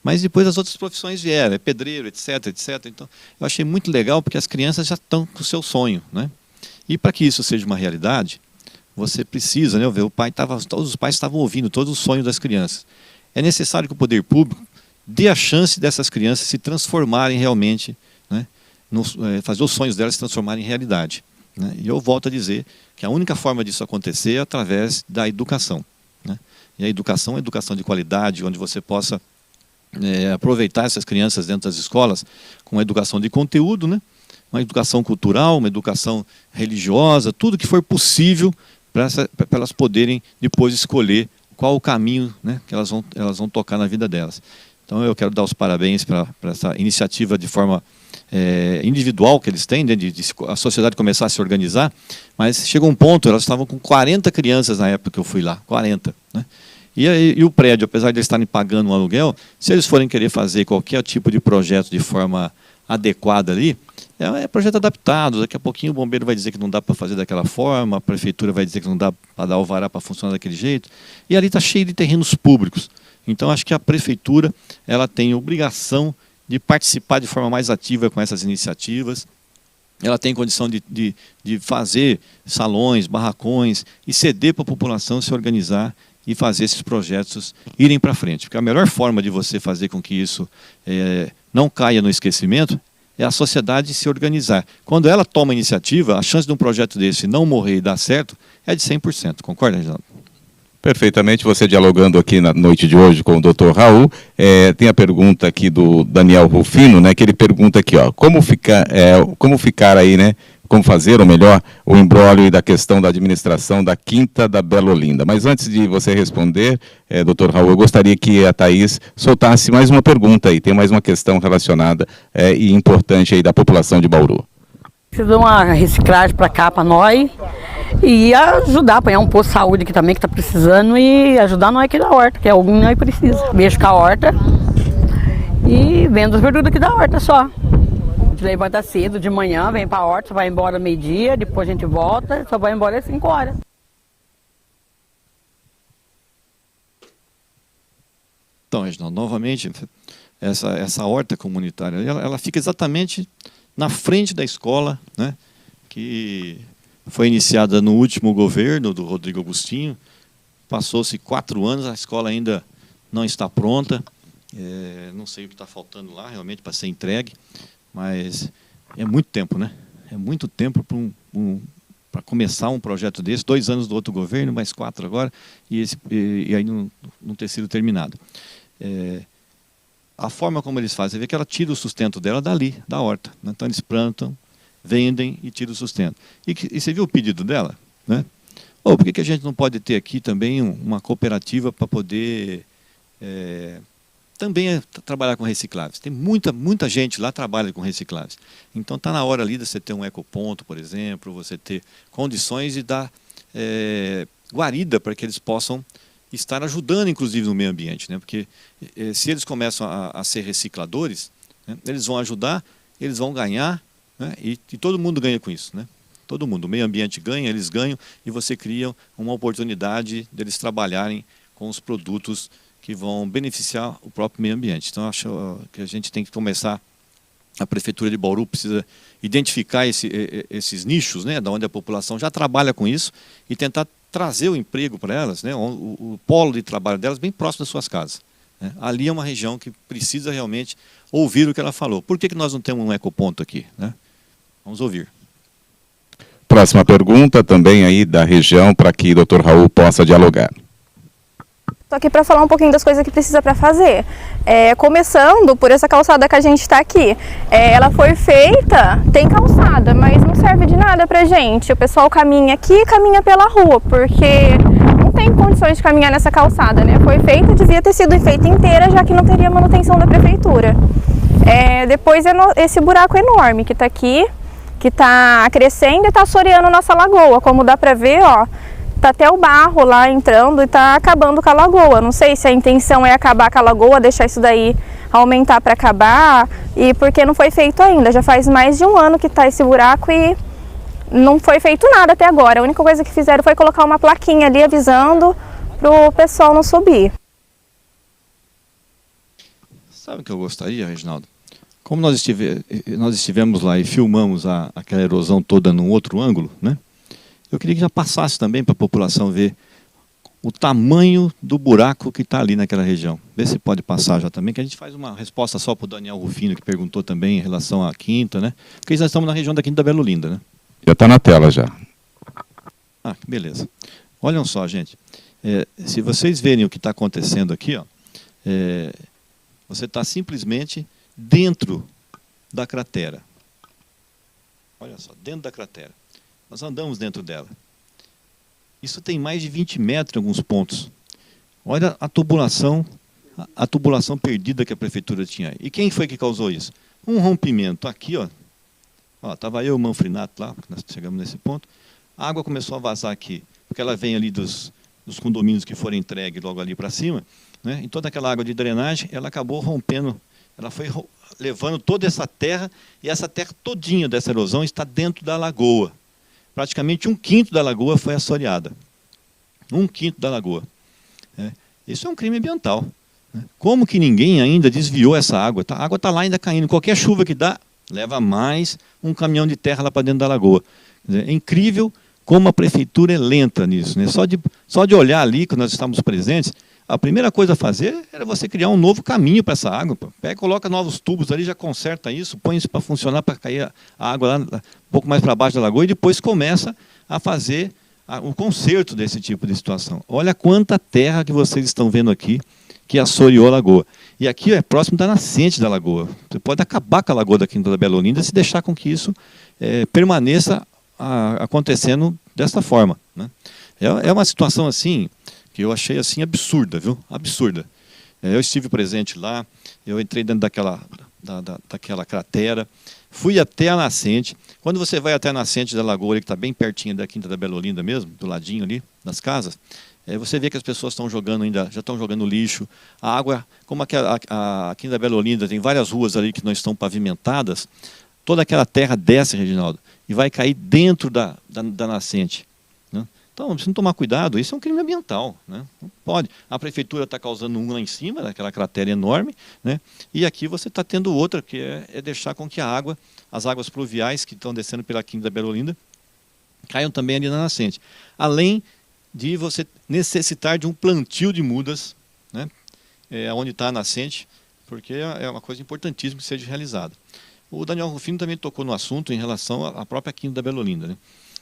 Mas depois as outras profissões vieram, pedreiro, etc, etc. Então, eu achei muito legal porque as crianças já estão com o seu sonho, né? E para que isso seja uma realidade, você precisa, né? Todos os pais estavam ouvindo todos os sonhos das crianças. É necessário que o poder público dê a chance dessas crianças se transformarem realmente, né? Fazer os sonhos delas se transformarem em realidade, né? E eu volto a dizer que a única forma disso acontecer é através da educação, né? E a educação é educação de qualidade, onde você possa aproveitar essas crianças dentro das escolas com uma educação de conteúdo, né? Uma educação cultural, uma educação religiosa, tudo que for possível para elas poderem depois escolher qual o caminho, né, que elas vão tocar na vida delas. Então eu quero dar os parabéns para essa iniciativa de forma individual que eles têm, né, de a sociedade começar a se organizar, mas chegou um ponto, elas estavam com 40 crianças na época que eu fui lá, 40, né? E o prédio, apesar de eles estarem pagando um aluguel, se eles forem querer fazer qualquer tipo de projeto de forma adequada ali, é projeto adaptado. Daqui a pouquinho o bombeiro vai dizer que não dá para fazer daquela forma, a prefeitura vai dizer que não dá para dar alvará para funcionar daquele jeito. E ali está cheio de terrenos públicos. Então acho que a prefeitura ela tem obrigação de participar de forma mais ativa com essas iniciativas. Ela tem condição de fazer salões, barracões e ceder para a população se organizar e fazer esses projetos irem para frente. Porque a melhor forma de você fazer com que isso não caia no esquecimento é a sociedade se organizar. Quando ela toma a iniciativa, a chance de um projeto desse não morrer e dar certo é de 100%. Concorda, Reginaldo? Perfeitamente, você dialogando aqui na noite de hoje com o Dr. Raul, tem a pergunta aqui do Daniel Rufino, né, que ele pergunta aqui, ó, como ficar aí, né, como fazer, ou melhor, o imbróglio da questão da administração da Quinta da Bela Olinda. Mas antes de você responder, doutor Raul, eu gostaria que a Thaís soltasse mais uma pergunta aí, tem mais uma questão relacionada e importante aí da população de Bauru. Precisa de uma reciclagem para cá, para nós, e ajudar, apanhar um posto de saúde aqui também que está precisando e ajudar nós aqui da horta, que é algum nós precisa. Mexo com a horta e vendo as verduras aqui da horta só. A gente levanta cedo, de manhã, vem para a horta, vai embora meio-dia, depois a gente volta, só vai embora às 5 horas. Então, Reginaldo, novamente, essa horta comunitária, ela fica exatamente na frente da escola, né, que foi iniciada no último governo do Rodrigo Agostinho. Passou-se 4 anos, a escola ainda não está pronta. Não sei o que está faltando lá realmente para ser entregue, mas é muito tempo, né? É muito tempo para começar um projeto desse. 2 anos do outro governo, mais 4 agora, e aí não ter sido terminado. A forma como eles fazem, você vê que ela tira o sustento dela dali, da horta, né? Então eles plantam, vendem e tiram o sustento. E você viu o pedido dela, né? Por que a gente não pode ter aqui também uma cooperativa para poder também trabalhar com recicláveis? Tem muita gente lá que trabalha com recicláveis. Então está na hora ali de você ter um ecoponto, por exemplo, você ter condições de dar guarida para que eles possam estar ajudando, inclusive, no meio ambiente, né? Porque se eles começam a ser recicladores, né, eles vão ajudar, eles vão ganhar, né, e todo mundo ganha com isso, né? Todo mundo, o meio ambiente ganha, eles ganham, e você cria uma oportunidade deles trabalharem com os produtos que vão beneficiar o próprio meio ambiente. Então, acho que a gente tem que começar, a Prefeitura de Bauru precisa identificar esses nichos, né, da onde a população já trabalha com isso, e tentar trazer o emprego para elas, né, o polo de trabalho delas bem próximo das suas casas, né? Ali é uma região que precisa realmente ouvir o que ela falou. Por que nós não temos um ecoponto aqui, né? Vamos ouvir. Próxima pergunta também aí da região, para que o Dr. Raul possa dialogar. Estou aqui para falar um pouquinho das coisas que precisa para fazer. Começando por essa calçada que a gente está aqui. Ela foi feita, tem calçada, mas não serve de nada para gente. O pessoal caminha aqui e caminha pela rua, porque não tem condições de caminhar nessa calçada, né? Foi feita, devia ter sido feita inteira, já que não teria manutenção da prefeitura. Depois esse buraco enorme que está aqui, que está crescendo e está assoreando nossa lagoa. Como dá para ver, ó, tá até o barro lá entrando e tá acabando com a lagoa. Não sei se a intenção é acabar com a lagoa, deixar isso daí aumentar para acabar, e porque não foi feito ainda. Já faz mais de 1 ano que tá esse buraco e não foi feito nada até agora. A única coisa que fizeram foi colocar uma plaquinha ali avisando pro pessoal não subir. Sabe o que eu gostaria, Reginaldo? Como nós estivemos lá e filmamos aquela erosão toda num outro ângulo, né? Eu queria que já passasse também para a população ver o tamanho do buraco que está ali naquela região. Vê se pode passar já também, que a gente faz uma resposta só para o Daniel Rufino, que perguntou também em relação à Quinta, né? Porque nós estamos na região da Quinta da Bela Olinda, né? Já está na tela já. Beleza. Olhem só, gente. Se vocês verem o que está acontecendo aqui, ó, você está simplesmente dentro da cratera. Olha só, dentro da cratera. Nós andamos dentro dela. Isso tem mais de 20 metros em alguns pontos. Olha a tubulação perdida que a prefeitura tinha. E quem foi que causou isso? Um rompimento aqui, ó. Estava eu e o Manfrinato lá, nós chegamos nesse ponto. A água começou a vazar aqui, porque ela vem ali dos condomínios que foram entregues logo ali para cima, né? E toda aquela água de drenagem, ela acabou rompendo. Ela foi levando toda essa terra, e essa terra todinha dessa erosão está dentro da lagoa. Praticamente 1/5 da lagoa foi assoreada. 1/5 da lagoa. Isso é um crime ambiental, né? Como que ninguém ainda desviou essa água? A água está lá ainda caindo. Qualquer chuva que dá, leva mais um caminhão de terra lá para dentro da lagoa. É incrível como a prefeitura é lenta nisso, né? Só de olhar ali, quando nós estávamos presentes, a primeira coisa a fazer era você criar um novo caminho para essa água. Pega, coloca novos tubos ali, já conserta isso, põe isso para funcionar, para cair a água lá um pouco mais para baixo da lagoa, e depois começa a fazer o conserto desse tipo de situação. Olha quanta terra que vocês estão vendo aqui, que assoreou a lagoa. E aqui é próximo da nascente da lagoa. Você pode acabar com a lagoa da Quinta da Bela Olinda se deixar com que isso permaneça acontecendo desta forma, né? É uma situação assim que eu achei assim absurda, viu? Absurda. Eu estive presente lá, eu entrei dentro daquela cratera, fui até a nascente. Quando você vai até a nascente da lagoa, que está bem pertinho da Quinta da Bela Olinda mesmo, do ladinho ali, das casas, você vê que as pessoas estão jogando ainda, já estão jogando lixo. A água, como a Quinta da Bela Olinda tem várias ruas ali que não estão pavimentadas, toda aquela terra desce, Reginaldo, e vai cair dentro da nascente, né? Então, precisa tomar cuidado, isso é um crime ambiental, né? Não pode. A prefeitura está causando um lá em cima, daquela cratera enorme, né? E aqui você está tendo outra, que é deixar com que as águas pluviais que estão descendo pela Quinta da Bela Olinda, caiam também ali na nascente. Além de você necessitar de um plantio de mudas, né? Onde está a nascente, porque é uma coisa importantíssima que seja realizada. O Daniel Rufino também tocou no assunto em relação à própria Quinta da Bela Olinda, né?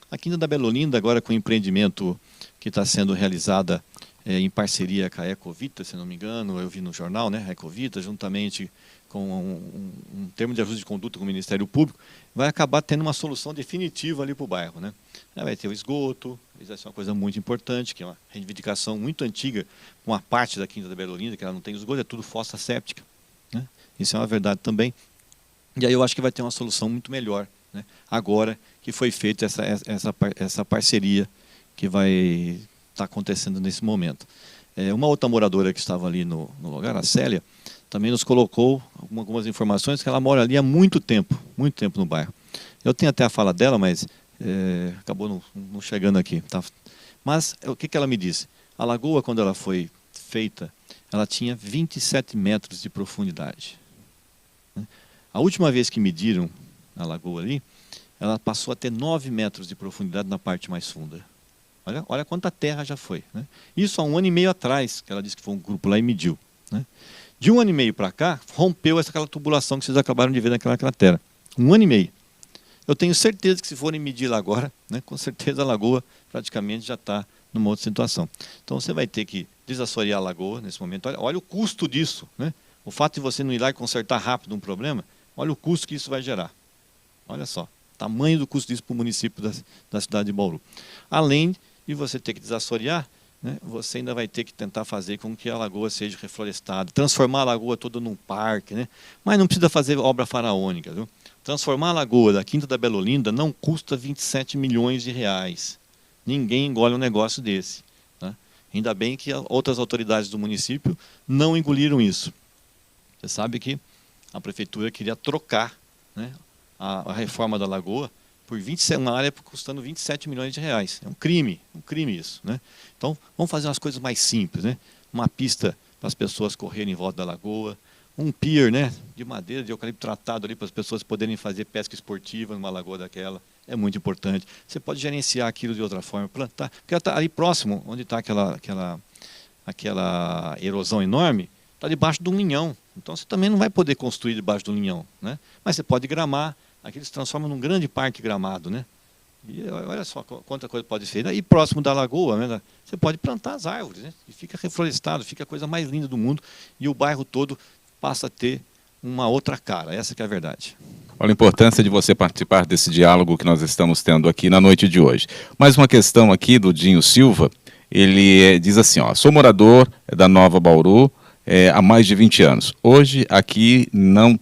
A Quinta da Bela Olinda, agora com o empreendimento que está sendo realizada em parceria com a Ecovita, se não me engano, eu vi no jornal, né? A Ecovita, juntamente com um termo de ajuste de conduta com o Ministério Público, vai acabar tendo uma solução definitiva ali para o bairro, né? Vai ter o esgoto, isso vai ser uma coisa muito importante, que é uma reivindicação muito antiga, com a parte da Quinta da Bela Olinda, que ela não tem esgoto, é tudo fossa séptica, né? Isso é uma verdade também. E aí eu acho que vai ter uma solução muito melhor, né? Agora que foi feita essa parceria que vai estar acontecendo nesse momento. Uma outra moradora que estava ali no lugar, a Célia, também nos colocou algumas informações que ela mora ali há muito tempo no bairro. Eu tenho até a fala dela, mas acabou não chegando aqui. Tá? Mas o que ela me disse? A lagoa, quando ela foi feita, ela tinha 27 metros de profundidade. A última vez que mediram a lagoa ali, ela passou a ter 9 metros de profundidade na parte mais funda. Olha quanta terra já foi, né? Isso há 1 ano e meio atrás, que ela disse que foi um grupo lá e mediu, né? De 1 ano e meio para cá, rompeu aquela tubulação que vocês acabaram de ver naquela cratera. 1 ano e meio. Eu tenho certeza que se forem medir lá agora, né, com certeza a lagoa praticamente já está numa outra situação. Então você vai ter que desassorear a lagoa nesse momento. Olha o custo disso, né? O fato de você não ir lá e consertar rápido um problema, olha o custo que isso vai gerar. Olha só, tamanho do custo disso para o município da cidade de Bauru. Além de você ter que desassorear, né, você ainda vai ter que tentar fazer com que a lagoa seja reflorestada, transformar a lagoa toda num parque, né? Mas não precisa fazer obra faraônica, viu? Transformar a lagoa da Quinta da Bela Olinda não custa 27 milhões de reais. Ninguém engole um negócio desse, né? Ainda bem que outras autoridades do município não engoliram isso. Você sabe que a prefeitura queria trocar, né, a reforma da lagoa por uma área custando 27 milhões de reais. É um crime isso, né? Então, vamos fazer umas coisas mais simples, né? Uma pista para as pessoas correrem em volta da lagoa, um pier, né, de madeira, de eucalipto tratado ali para as pessoas poderem fazer pesca esportiva numa lagoa daquela. É muito importante. Você pode gerenciar aquilo de outra forma, plantar, porque ela está ali próximo, onde está aquela erosão enorme, está debaixo de um linhão. Então você também não vai poder construir debaixo do linhão, né? Mas você pode gramar, aqui se transforma num grande parque gramado, né? E olha só quanta coisa pode ser. E próximo da lagoa, né, você pode plantar as árvores, né? E fica reflorestado, fica a coisa mais linda do mundo. E o bairro todo passa a ter uma outra cara. Essa que é a verdade. Olha a importância de você participar desse diálogo que nós estamos tendo aqui na noite de hoje. Mais uma questão aqui do Dinho Silva. Ele diz assim, ó, sou morador da Nova Bauru, há mais de 20 anos. Hoje, aqui,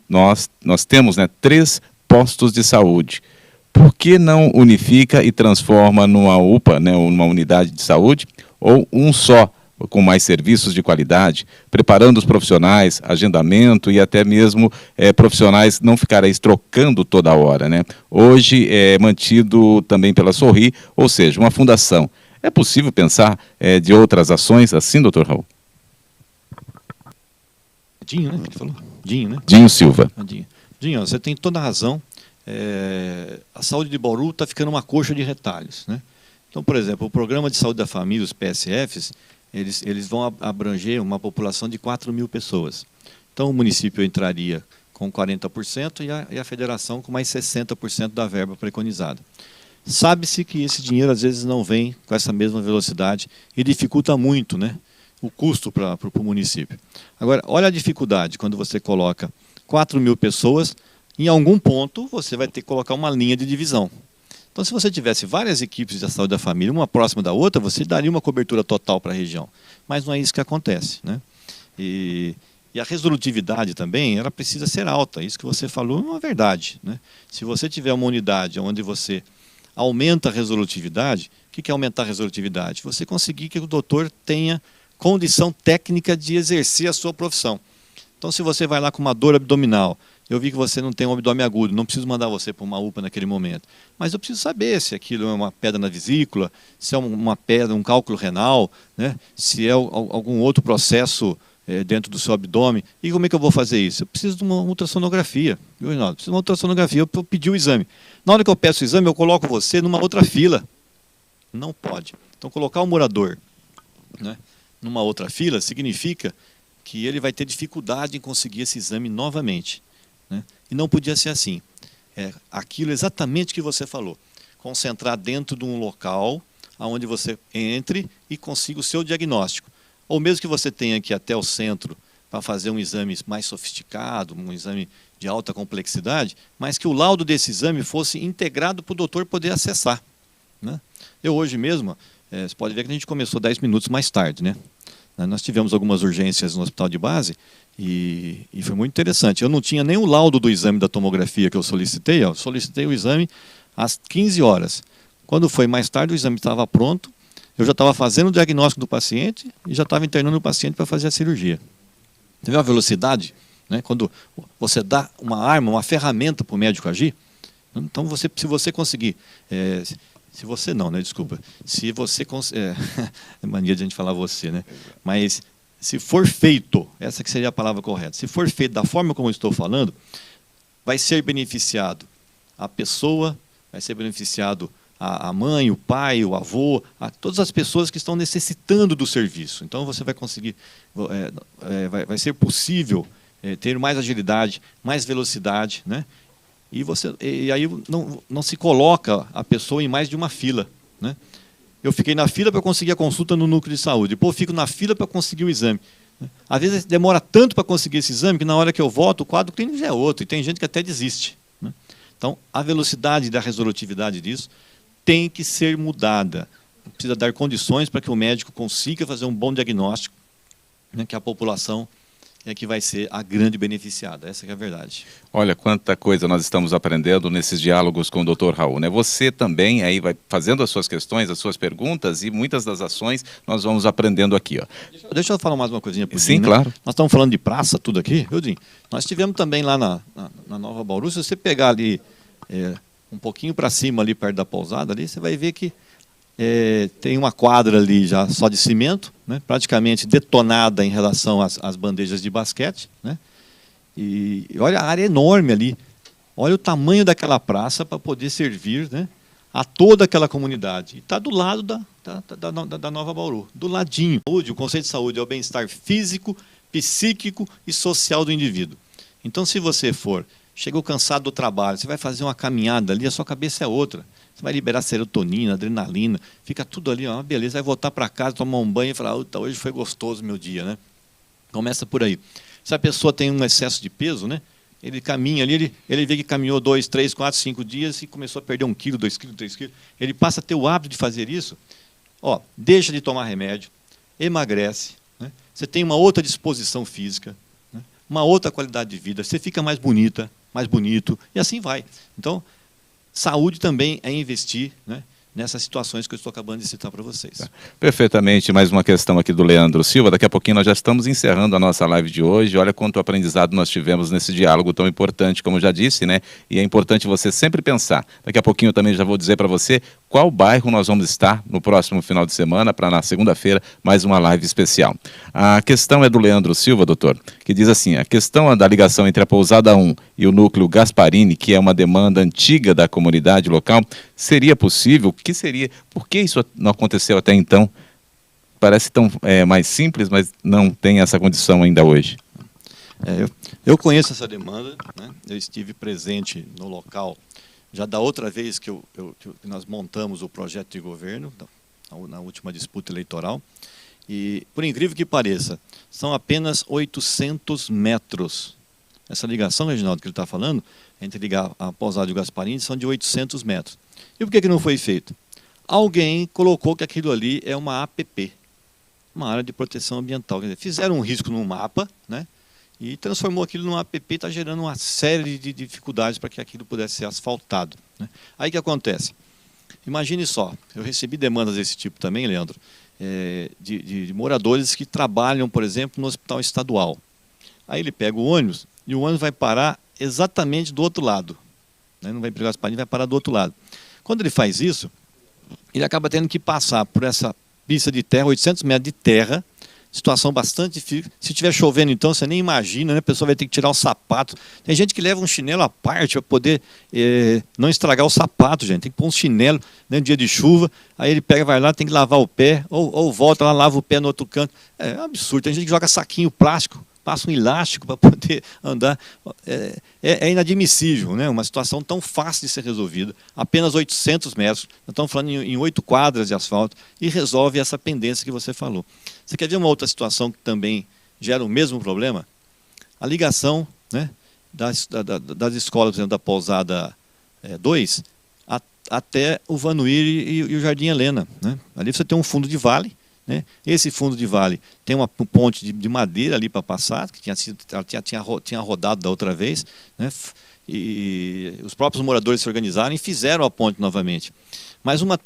nós temos, né, 3 postos de saúde. Por que não unifica e transforma numa UPA, né, numa unidade de saúde, ou um só, com mais serviços de qualidade, preparando os profissionais, agendamento e até mesmo profissionais não ficarem trocando toda hora, né? Hoje é mantido também pela Sorri, ou seja, uma fundação. É possível pensar de outras ações assim, doutor Raul? Dinho, né? Ele falou? Dinho, né? Dinho Silva. Dinho, você tem toda a razão. A saúde de Bauru está ficando uma coxa de retalhos, né? Então, por exemplo, o Programa de Saúde da Família, os PSFs, eles vão abranger uma população de 4 mil pessoas. Então, o município entraria com 40% e a federação com mais 60% da verba preconizada. Sabe-se que esse dinheiro, às vezes, não vem com essa mesma velocidade e dificulta muito, né? o custo para o município. Agora, olha a dificuldade quando você coloca 4.000 pessoas, em algum ponto você vai ter que colocar uma linha de divisão. Então, se você tivesse várias equipes de saúde da família, uma próxima da outra, você daria uma cobertura total para a região. Mas não é isso que acontece, né? E a resolutividade também, ela precisa ser alta. Isso que você falou é uma verdade, né? Se você tiver uma unidade onde você aumenta a resolutividade, o que é aumentar a resolutividade? Você conseguir que o doutor tenha condição técnica de exercer a sua profissão. Então, se você vai lá com uma dor abdominal, eu vi que você não tem um abdômen agudo, não preciso mandar você para uma UPA naquele momento. Mas eu preciso saber se aquilo é uma pedra na vesícula, se é uma pedra, um cálculo renal, né? Se é algum outro processo dentro do seu abdômen. E como é que eu vou fazer isso? Eu preciso de uma ultrassonografia. Viu, Reinaldo? Preciso de uma ultrassonografia, eu pedi o exame. Na hora que eu peço o exame, eu coloco você numa outra fila. Não pode. Então, colocar o morador, né, numa outra fila significa que ele vai ter dificuldade em conseguir esse exame novamente, né? E não podia ser assim. É aquilo exatamente que você falou. Concentrar dentro de um local onde você entre e consiga o seu diagnóstico. Ou mesmo que você tenha que ir até o centro para fazer um exame mais sofisticado, um exame de alta complexidade, mas que o laudo desse exame fosse integrado para o doutor poder acessar, né? Eu hoje mesmo, você pode ver que a gente começou 10 minutos mais tarde, né? Nós tivemos algumas urgências no hospital de base e foi muito interessante. Eu não tinha nem o laudo do exame da tomografia que eu solicitei. Eu solicitei o exame às 15 horas. Quando foi mais tarde, o exame estava pronto. Eu já estava fazendo o diagnóstico do paciente e já estava internando o paciente para fazer a cirurgia. Você viu a velocidade, né? Quando você dá uma arma, uma ferramenta para o médico agir. Então, se você conseguir... se você não, né? Desculpa. Se você... é mania de a gente falar você, né? Mas se for feito, essa que seria a palavra correta, se for feito da forma como eu estou falando, vai ser beneficiado a pessoa, vai ser beneficiado a mãe, o pai, o avô, todas as pessoas que estão necessitando do serviço. Então você vai conseguir, vai ser possível ter mais agilidade, mais velocidade, né? E aí não se coloca a pessoa em mais de uma fila, né? Eu fiquei na fila para conseguir a consulta no núcleo de saúde, depois eu fico na fila para conseguir o exame. Às vezes demora tanto para conseguir esse exame que na hora que eu volto o quadro clínico já é outro, e tem gente que até desiste, né? Então a velocidade da resolutividade disso tem que ser mudada. Precisa dar condições para que o médico consiga fazer um bom diagnóstico, né, que a população é que vai ser a grande beneficiada. Essa que é a verdade. Olha quanta coisa nós estamos aprendendo nesses diálogos com o Dr. Raul, né? Você também aí vai fazendo as suas questões, as suas perguntas, e muitas das ações nós vamos aprendendo aqui, ó. Deixa eu falar mais uma coisinha por Sim, Dinho, claro. Né? Nós estamos falando de praça, tudo aqui, viu, Dinho? Nós tivemos também lá na Nova Bauru, se você pegar ali um pouquinho para cima, ali perto da pousada, ali, você vai ver que tem uma quadra ali já só de cimento, né, praticamente detonada em relação às bandejas de basquete, né, e olha a área enorme ali, olha o tamanho daquela praça para poder servir, né, a toda aquela comunidade. E está do lado da Nova Bauru, do ladinho. O conceito de saúde é o bem-estar físico, psíquico e social do indivíduo. Então, se você chegou cansado do trabalho, você vai fazer uma caminhada ali, a sua cabeça é outra. Você vai liberar serotonina, adrenalina, fica tudo ali, ó, beleza, vai voltar para casa, tomar um banho e falar, hoje foi gostoso o meu dia, né? Começa por aí. Se a pessoa tem um excesso de peso, né? Ele caminha ali, ele vê que caminhou 2, 3, 4, 5 dias e começou a perder 1 quilo, 2 quilos, 3 quilos. Ele passa a ter o hábito de fazer isso, ó, deixa de tomar remédio, emagrece, né? Você tem uma outra disposição física, né? Uma outra qualidade de vida, você fica mais bonita, mais bonito, e assim vai. Então, saúde também é investir, né, nessas situações que eu estou acabando de citar para vocês. Perfeitamente. Mais uma questão aqui do Leandro Silva. Daqui a pouquinho nós já estamos encerrando a nossa live de hoje. Olha quanto aprendizado nós tivemos nesse diálogo tão importante, como eu já disse, né? E é importante você sempre pensar. Daqui a pouquinho eu também já vou dizer para você qual bairro nós vamos estar no próximo final de semana, para na segunda-feira, mais uma live especial. A questão é do Leandro Silva, doutor, que diz assim, a questão da ligação entre a Pousada 1 e o núcleo Gasparini, que é uma demanda antiga da comunidade local, seria possível? O que seria? Por que isso não aconteceu até então? Parece tão mais simples, mas não tem essa condição ainda hoje. Eu conheço essa demanda, né? Eu estive presente no local já da outra vez que nós montamos o projeto de governo, na última disputa eleitoral, E, por incrível que pareça, são apenas 800 metros. Essa ligação, Reginaldo, que ele está falando, entre ligar a Pousada e o Gasparini, são de 800 metros. E por que não foi feito? Alguém colocou que aquilo ali é uma APP, uma área de proteção ambiental. Quer dizer, fizeram um risco no mapa, né? E transformou aquilo numa APP e está gerando uma série de dificuldades para que aquilo pudesse ser asfaltado, né? Aí o que acontece? Imagine só, eu recebi demandas desse tipo também, Leandro, de moradores que trabalham, por exemplo, no hospital estadual. Aí ele pega o ônibus e o ônibus vai parar exatamente do outro lado, né? Não vai pegar as palhinhas, vai parar do outro lado. Quando ele faz isso, ele acaba tendo que passar por essa pista de terra, 800 metros de terra, situação bastante difícil. Se estiver chovendo, então, você nem imagina, né? A pessoa vai ter que tirar o sapato. Tem gente que leva um chinelo à parte para poder não estragar o sapato, gente. Tem que pôr um chinelo, né, no dia de chuva, aí ele pega, vai lá, tem que lavar o pé, ou volta lá, lava o pé no outro canto. É um absurdo. Tem gente que joga saquinho plástico, passa um elástico para poder andar. É inadmissível, né? Uma situação tão fácil de ser resolvida. Apenas 800 metros. Nós estamos falando em 8 quadras de asfalto e resolve essa pendência que você falou. Você quer ver uma outra situação que também gera o mesmo problema? A ligação, né, das escolas, por exemplo, da Pousada 2 até o Vanuíri e o Jardim Helena, né? Ali você tem um fundo de vale, né? Esse fundo de vale tem uma ponte de madeira ali para passar, que tinha rodado da outra vez, né? E os próprios moradores se organizaram e fizeram a ponte novamente. Mas uma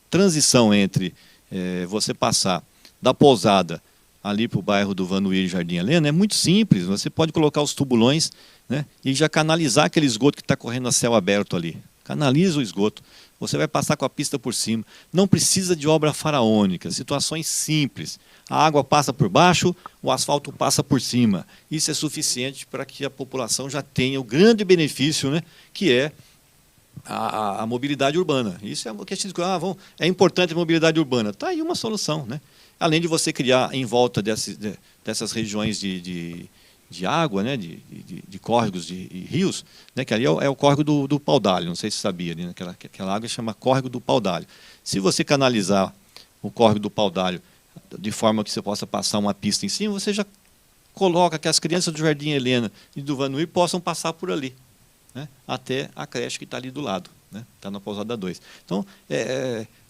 transição entre você passar da Pousada ali para o bairro do Vanuíri e Jardim Helena é muito simples. Você pode colocar os tubulões, né, e já canalizar aquele esgoto que está correndo a céu aberto ali. Canaliza o esgoto. Você vai passar com a pista por cima. Não precisa de obra faraônica, situações simples. A água passa por baixo, o asfalto passa por cima. Isso é suficiente para que a população já tenha o grande benefício, né, que é a mobilidade urbana. Isso é o que a gente diz, é importante a mobilidade urbana. Está aí uma solução, né? Além de você criar em volta dessas regiões de água, né? de córregos e rios, né? Que ali é o córrego do Paudalho, não sei se você sabia, né? Aquela água chama córrego do Paudalho. Se você canalizar o córrego do Paudalho de forma que você possa passar uma pista em cima, você já coloca que as crianças do Jardim Helena e do Vanuíri possam passar por ali, né, até a creche que está ali do lado, né, está na Pousada 2. Então,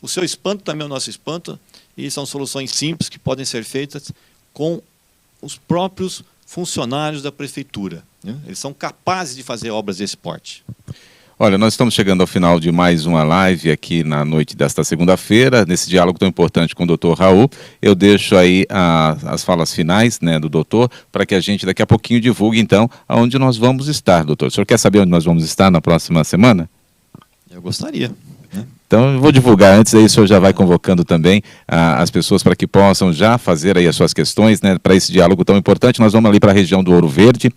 o seu espanto também é o nosso espanto, e são soluções simples que podem ser feitas com os próprios funcionários da prefeitura, né? Eles são capazes de fazer obras desse porte. Olha, nós estamos chegando ao final de mais uma live aqui na noite desta segunda-feira, nesse diálogo tão importante com o doutor Raul. Eu deixo aí as falas finais, né, do doutor, para que a gente daqui a pouquinho divulgue, então, aonde nós vamos estar, doutor. O senhor quer saber onde nós vamos estar na próxima semana? Eu gostaria. Então, eu vou divulgar antes, aí o senhor já vai convocando também as pessoas para que possam já fazer aí as suas questões, né, para esse diálogo tão importante. Nós vamos ali para a região do Ouro Verde,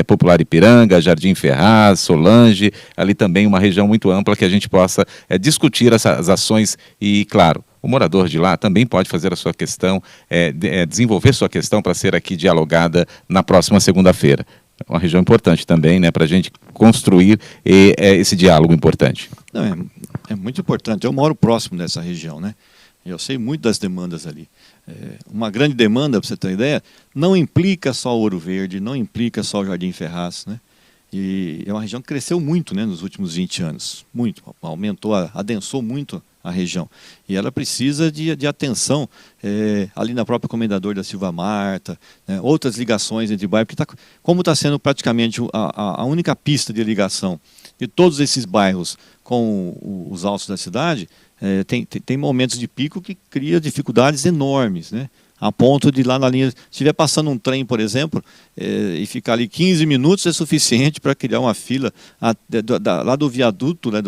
Popular Ipiranga, Jardim Ferraz, Solange, ali também uma região muito ampla que a gente possa discutir essas ações e, claro, o morador de lá também pode fazer a sua questão, desenvolver sua questão para ser aqui dialogada na próxima segunda-feira. Uma região importante também, né, para a gente construir esse diálogo importante. Não, é muito importante. Eu moro próximo dessa região, né? Eu sei muito das demandas ali. Uma grande demanda, para você ter uma ideia, não implica só o Ouro Verde, não implica só o Jardim Ferraz, né? E é uma região que cresceu muito, né, nos últimos 20 anos. Muito. Aumentou, adensou muito a região. E ela precisa de atenção ali na própria Comendador da Silva Marta, né, outras ligações entre bairros, porque como está sendo praticamente a única pista de ligação de todos esses bairros com os altos da cidade, tem momentos de pico que cria dificuldades enormes, né? A ponto de lá na linha, se estiver passando um trem, por exemplo, e ficar ali 15 minutos é suficiente para criar uma fila lá do viaduto, né,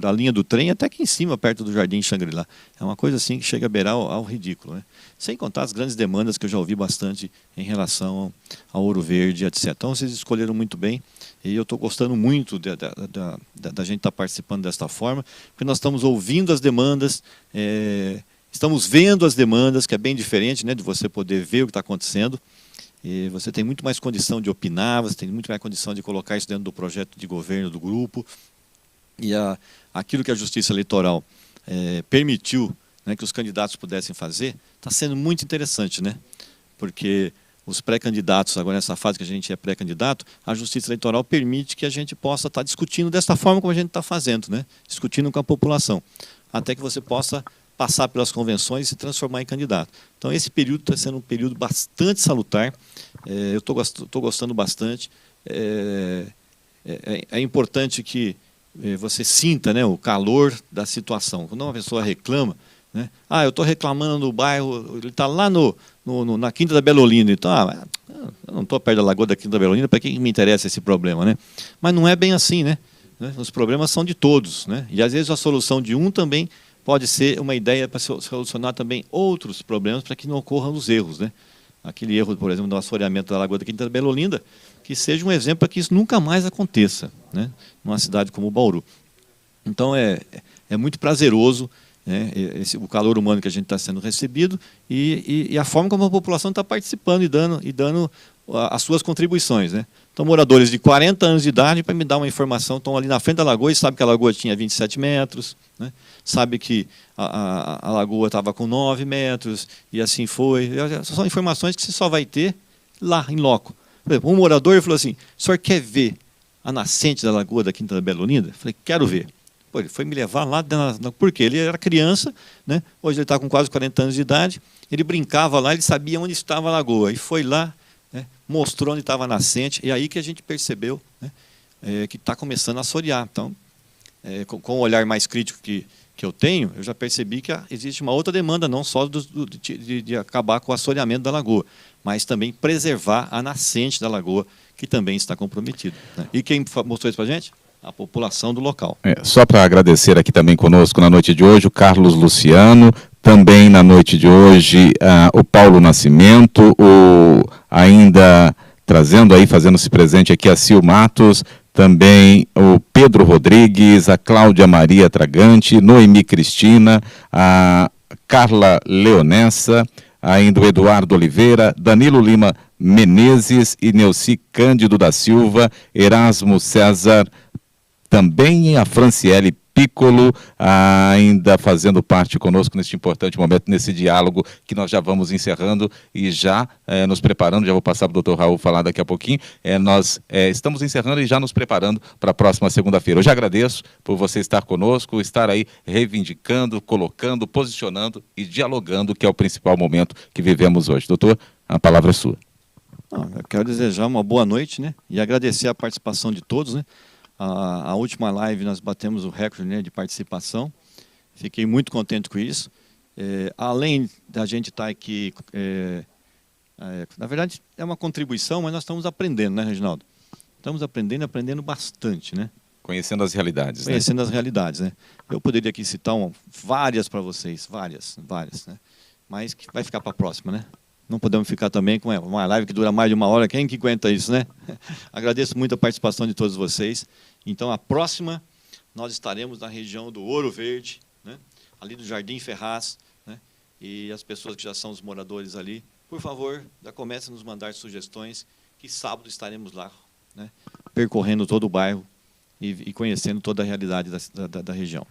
da linha do trem, até aqui em cima, perto do Jardim Xangri-Lá. É uma coisa assim que chega a beirar ao ridículo, né? Sem contar as grandes demandas que eu já ouvi bastante em relação ao Ouro Verde, etc. Então vocês escolheram muito bem, e eu estou gostando muito da gente estar participando desta forma, porque nós estamos ouvindo as demandas, estamos vendo as demandas, que é bem diferente, né, de você poder ver o que está acontecendo. E você tem muito mais condição de opinar, você tem muito mais condição de colocar isso dentro do projeto de governo do grupo. E aquilo que a Justiça Eleitoral permitiu né, que os candidatos pudessem fazer, está sendo muito interessante, né? Porque os pré-candidatos, agora nessa fase que a gente é pré-candidato, a Justiça Eleitoral permite que a gente possa estar discutindo dessa forma como a gente está fazendo, né? Discutindo com a população, até que você possa passar pelas convenções e se transformar em candidato. Então, esse período está sendo um período bastante salutar, eu estou gostando bastante. É importante que você sinta, né, o calor da situação. Quando uma pessoa reclama, né, eu estou reclamando do bairro, ele está lá na Quinta da Bela Olinda, então, eu não estou perto da Lagoa da Quinta da Bela Olinda, para que me interessa esse problema, né? Mas não é bem assim, né? Os problemas são de todos, né? E às vezes a solução de um também pode ser uma ideia para solucionar também outros problemas, para que não ocorram os erros, né? Aquele erro, por exemplo, do assoreamento da Lagoa da Quinta da Bela Olinda, que seja um exemplo para que isso nunca mais aconteça, né, numa cidade como Bauru. Então, é muito prazeroso, né, o calor humano que a gente está sendo recebido e a forma como a população está participando e dando as suas contribuições, né. Então, moradores de 40 anos de idade, para me dar uma informação, estão ali na frente da lagoa e sabem que a lagoa tinha 27 metros, né? Sabe que a lagoa estava com 9 metros, e assim foi. São informações que você só vai ter lá, em loco. Por exemplo, um morador falou assim: o senhor quer ver a nascente da lagoa da Quinta da Bela Olinda? Eu falei: quero ver. Pô, ele foi me levar lá, porque ele era criança, né? Hoje ele está com quase 40 anos de idade, ele brincava lá, ele sabia onde estava a lagoa, e foi lá, né, mostrou onde estava a nascente, e aí que a gente percebeu, né, que está começando a assorear. Então, com o olhar mais crítico que eu tenho, eu já percebi que existe uma outra demanda, não só de acabar com o assoreamento da lagoa, mas também preservar a nascente da lagoa, que também está comprometido, né? E quem mostrou isso para a gente? A população do local. Só para agradecer aqui também conosco na noite de hoje o Carlos Luciano, também na noite de hoje o Paulo Nascimento, ainda trazendo aí, fazendo-se presente aqui a Sil Matos, também o Pedro Rodrigues, a Cláudia Maria Tragante, Noemi Cristina, a Carla Leonessa, ainda o Eduardo Oliveira, Danilo Lima Menezes, Ineuci Cândido da Silva, Erasmo César, também a Franciele Piccolo, ainda fazendo parte conosco neste importante momento, nesse diálogo que nós já vamos encerrando e já nos preparando, já vou passar para o Dr. Raul falar daqui a pouquinho, nós estamos encerrando e já nos preparando para a próxima segunda-feira. Eu já agradeço por você estar conosco, estar aí reivindicando, colocando, posicionando e dialogando, que é o principal momento que vivemos hoje. Doutor, a palavra é sua. Eu quero desejar uma boa noite, né, e agradecer a participação de todos, né. A última live nós batemos o recorde, né, de participação. Fiquei muito contente com isso. Além da gente estar aqui, na verdade é uma contribuição, mas nós estamos aprendendo, né, Reginaldo? Estamos aprendendo bastante, né? Conhecendo as realidades. Conhecendo as realidades, né? Eu poderia aqui citar várias para vocês, várias, né? Mas que vai ficar para a próxima, né? Não podemos ficar também com uma live que dura mais de 1 hora. Quem que aguenta isso, né? Agradeço muito a participação de todos vocês. Então, a próxima, nós estaremos na região do Ouro Verde, né? Ali do Jardim Ferraz, né? E as pessoas que já são os moradores ali, por favor, já comecem a nos mandar sugestões, que sábado estaremos lá, né? Percorrendo todo o bairro e conhecendo toda a realidade da região.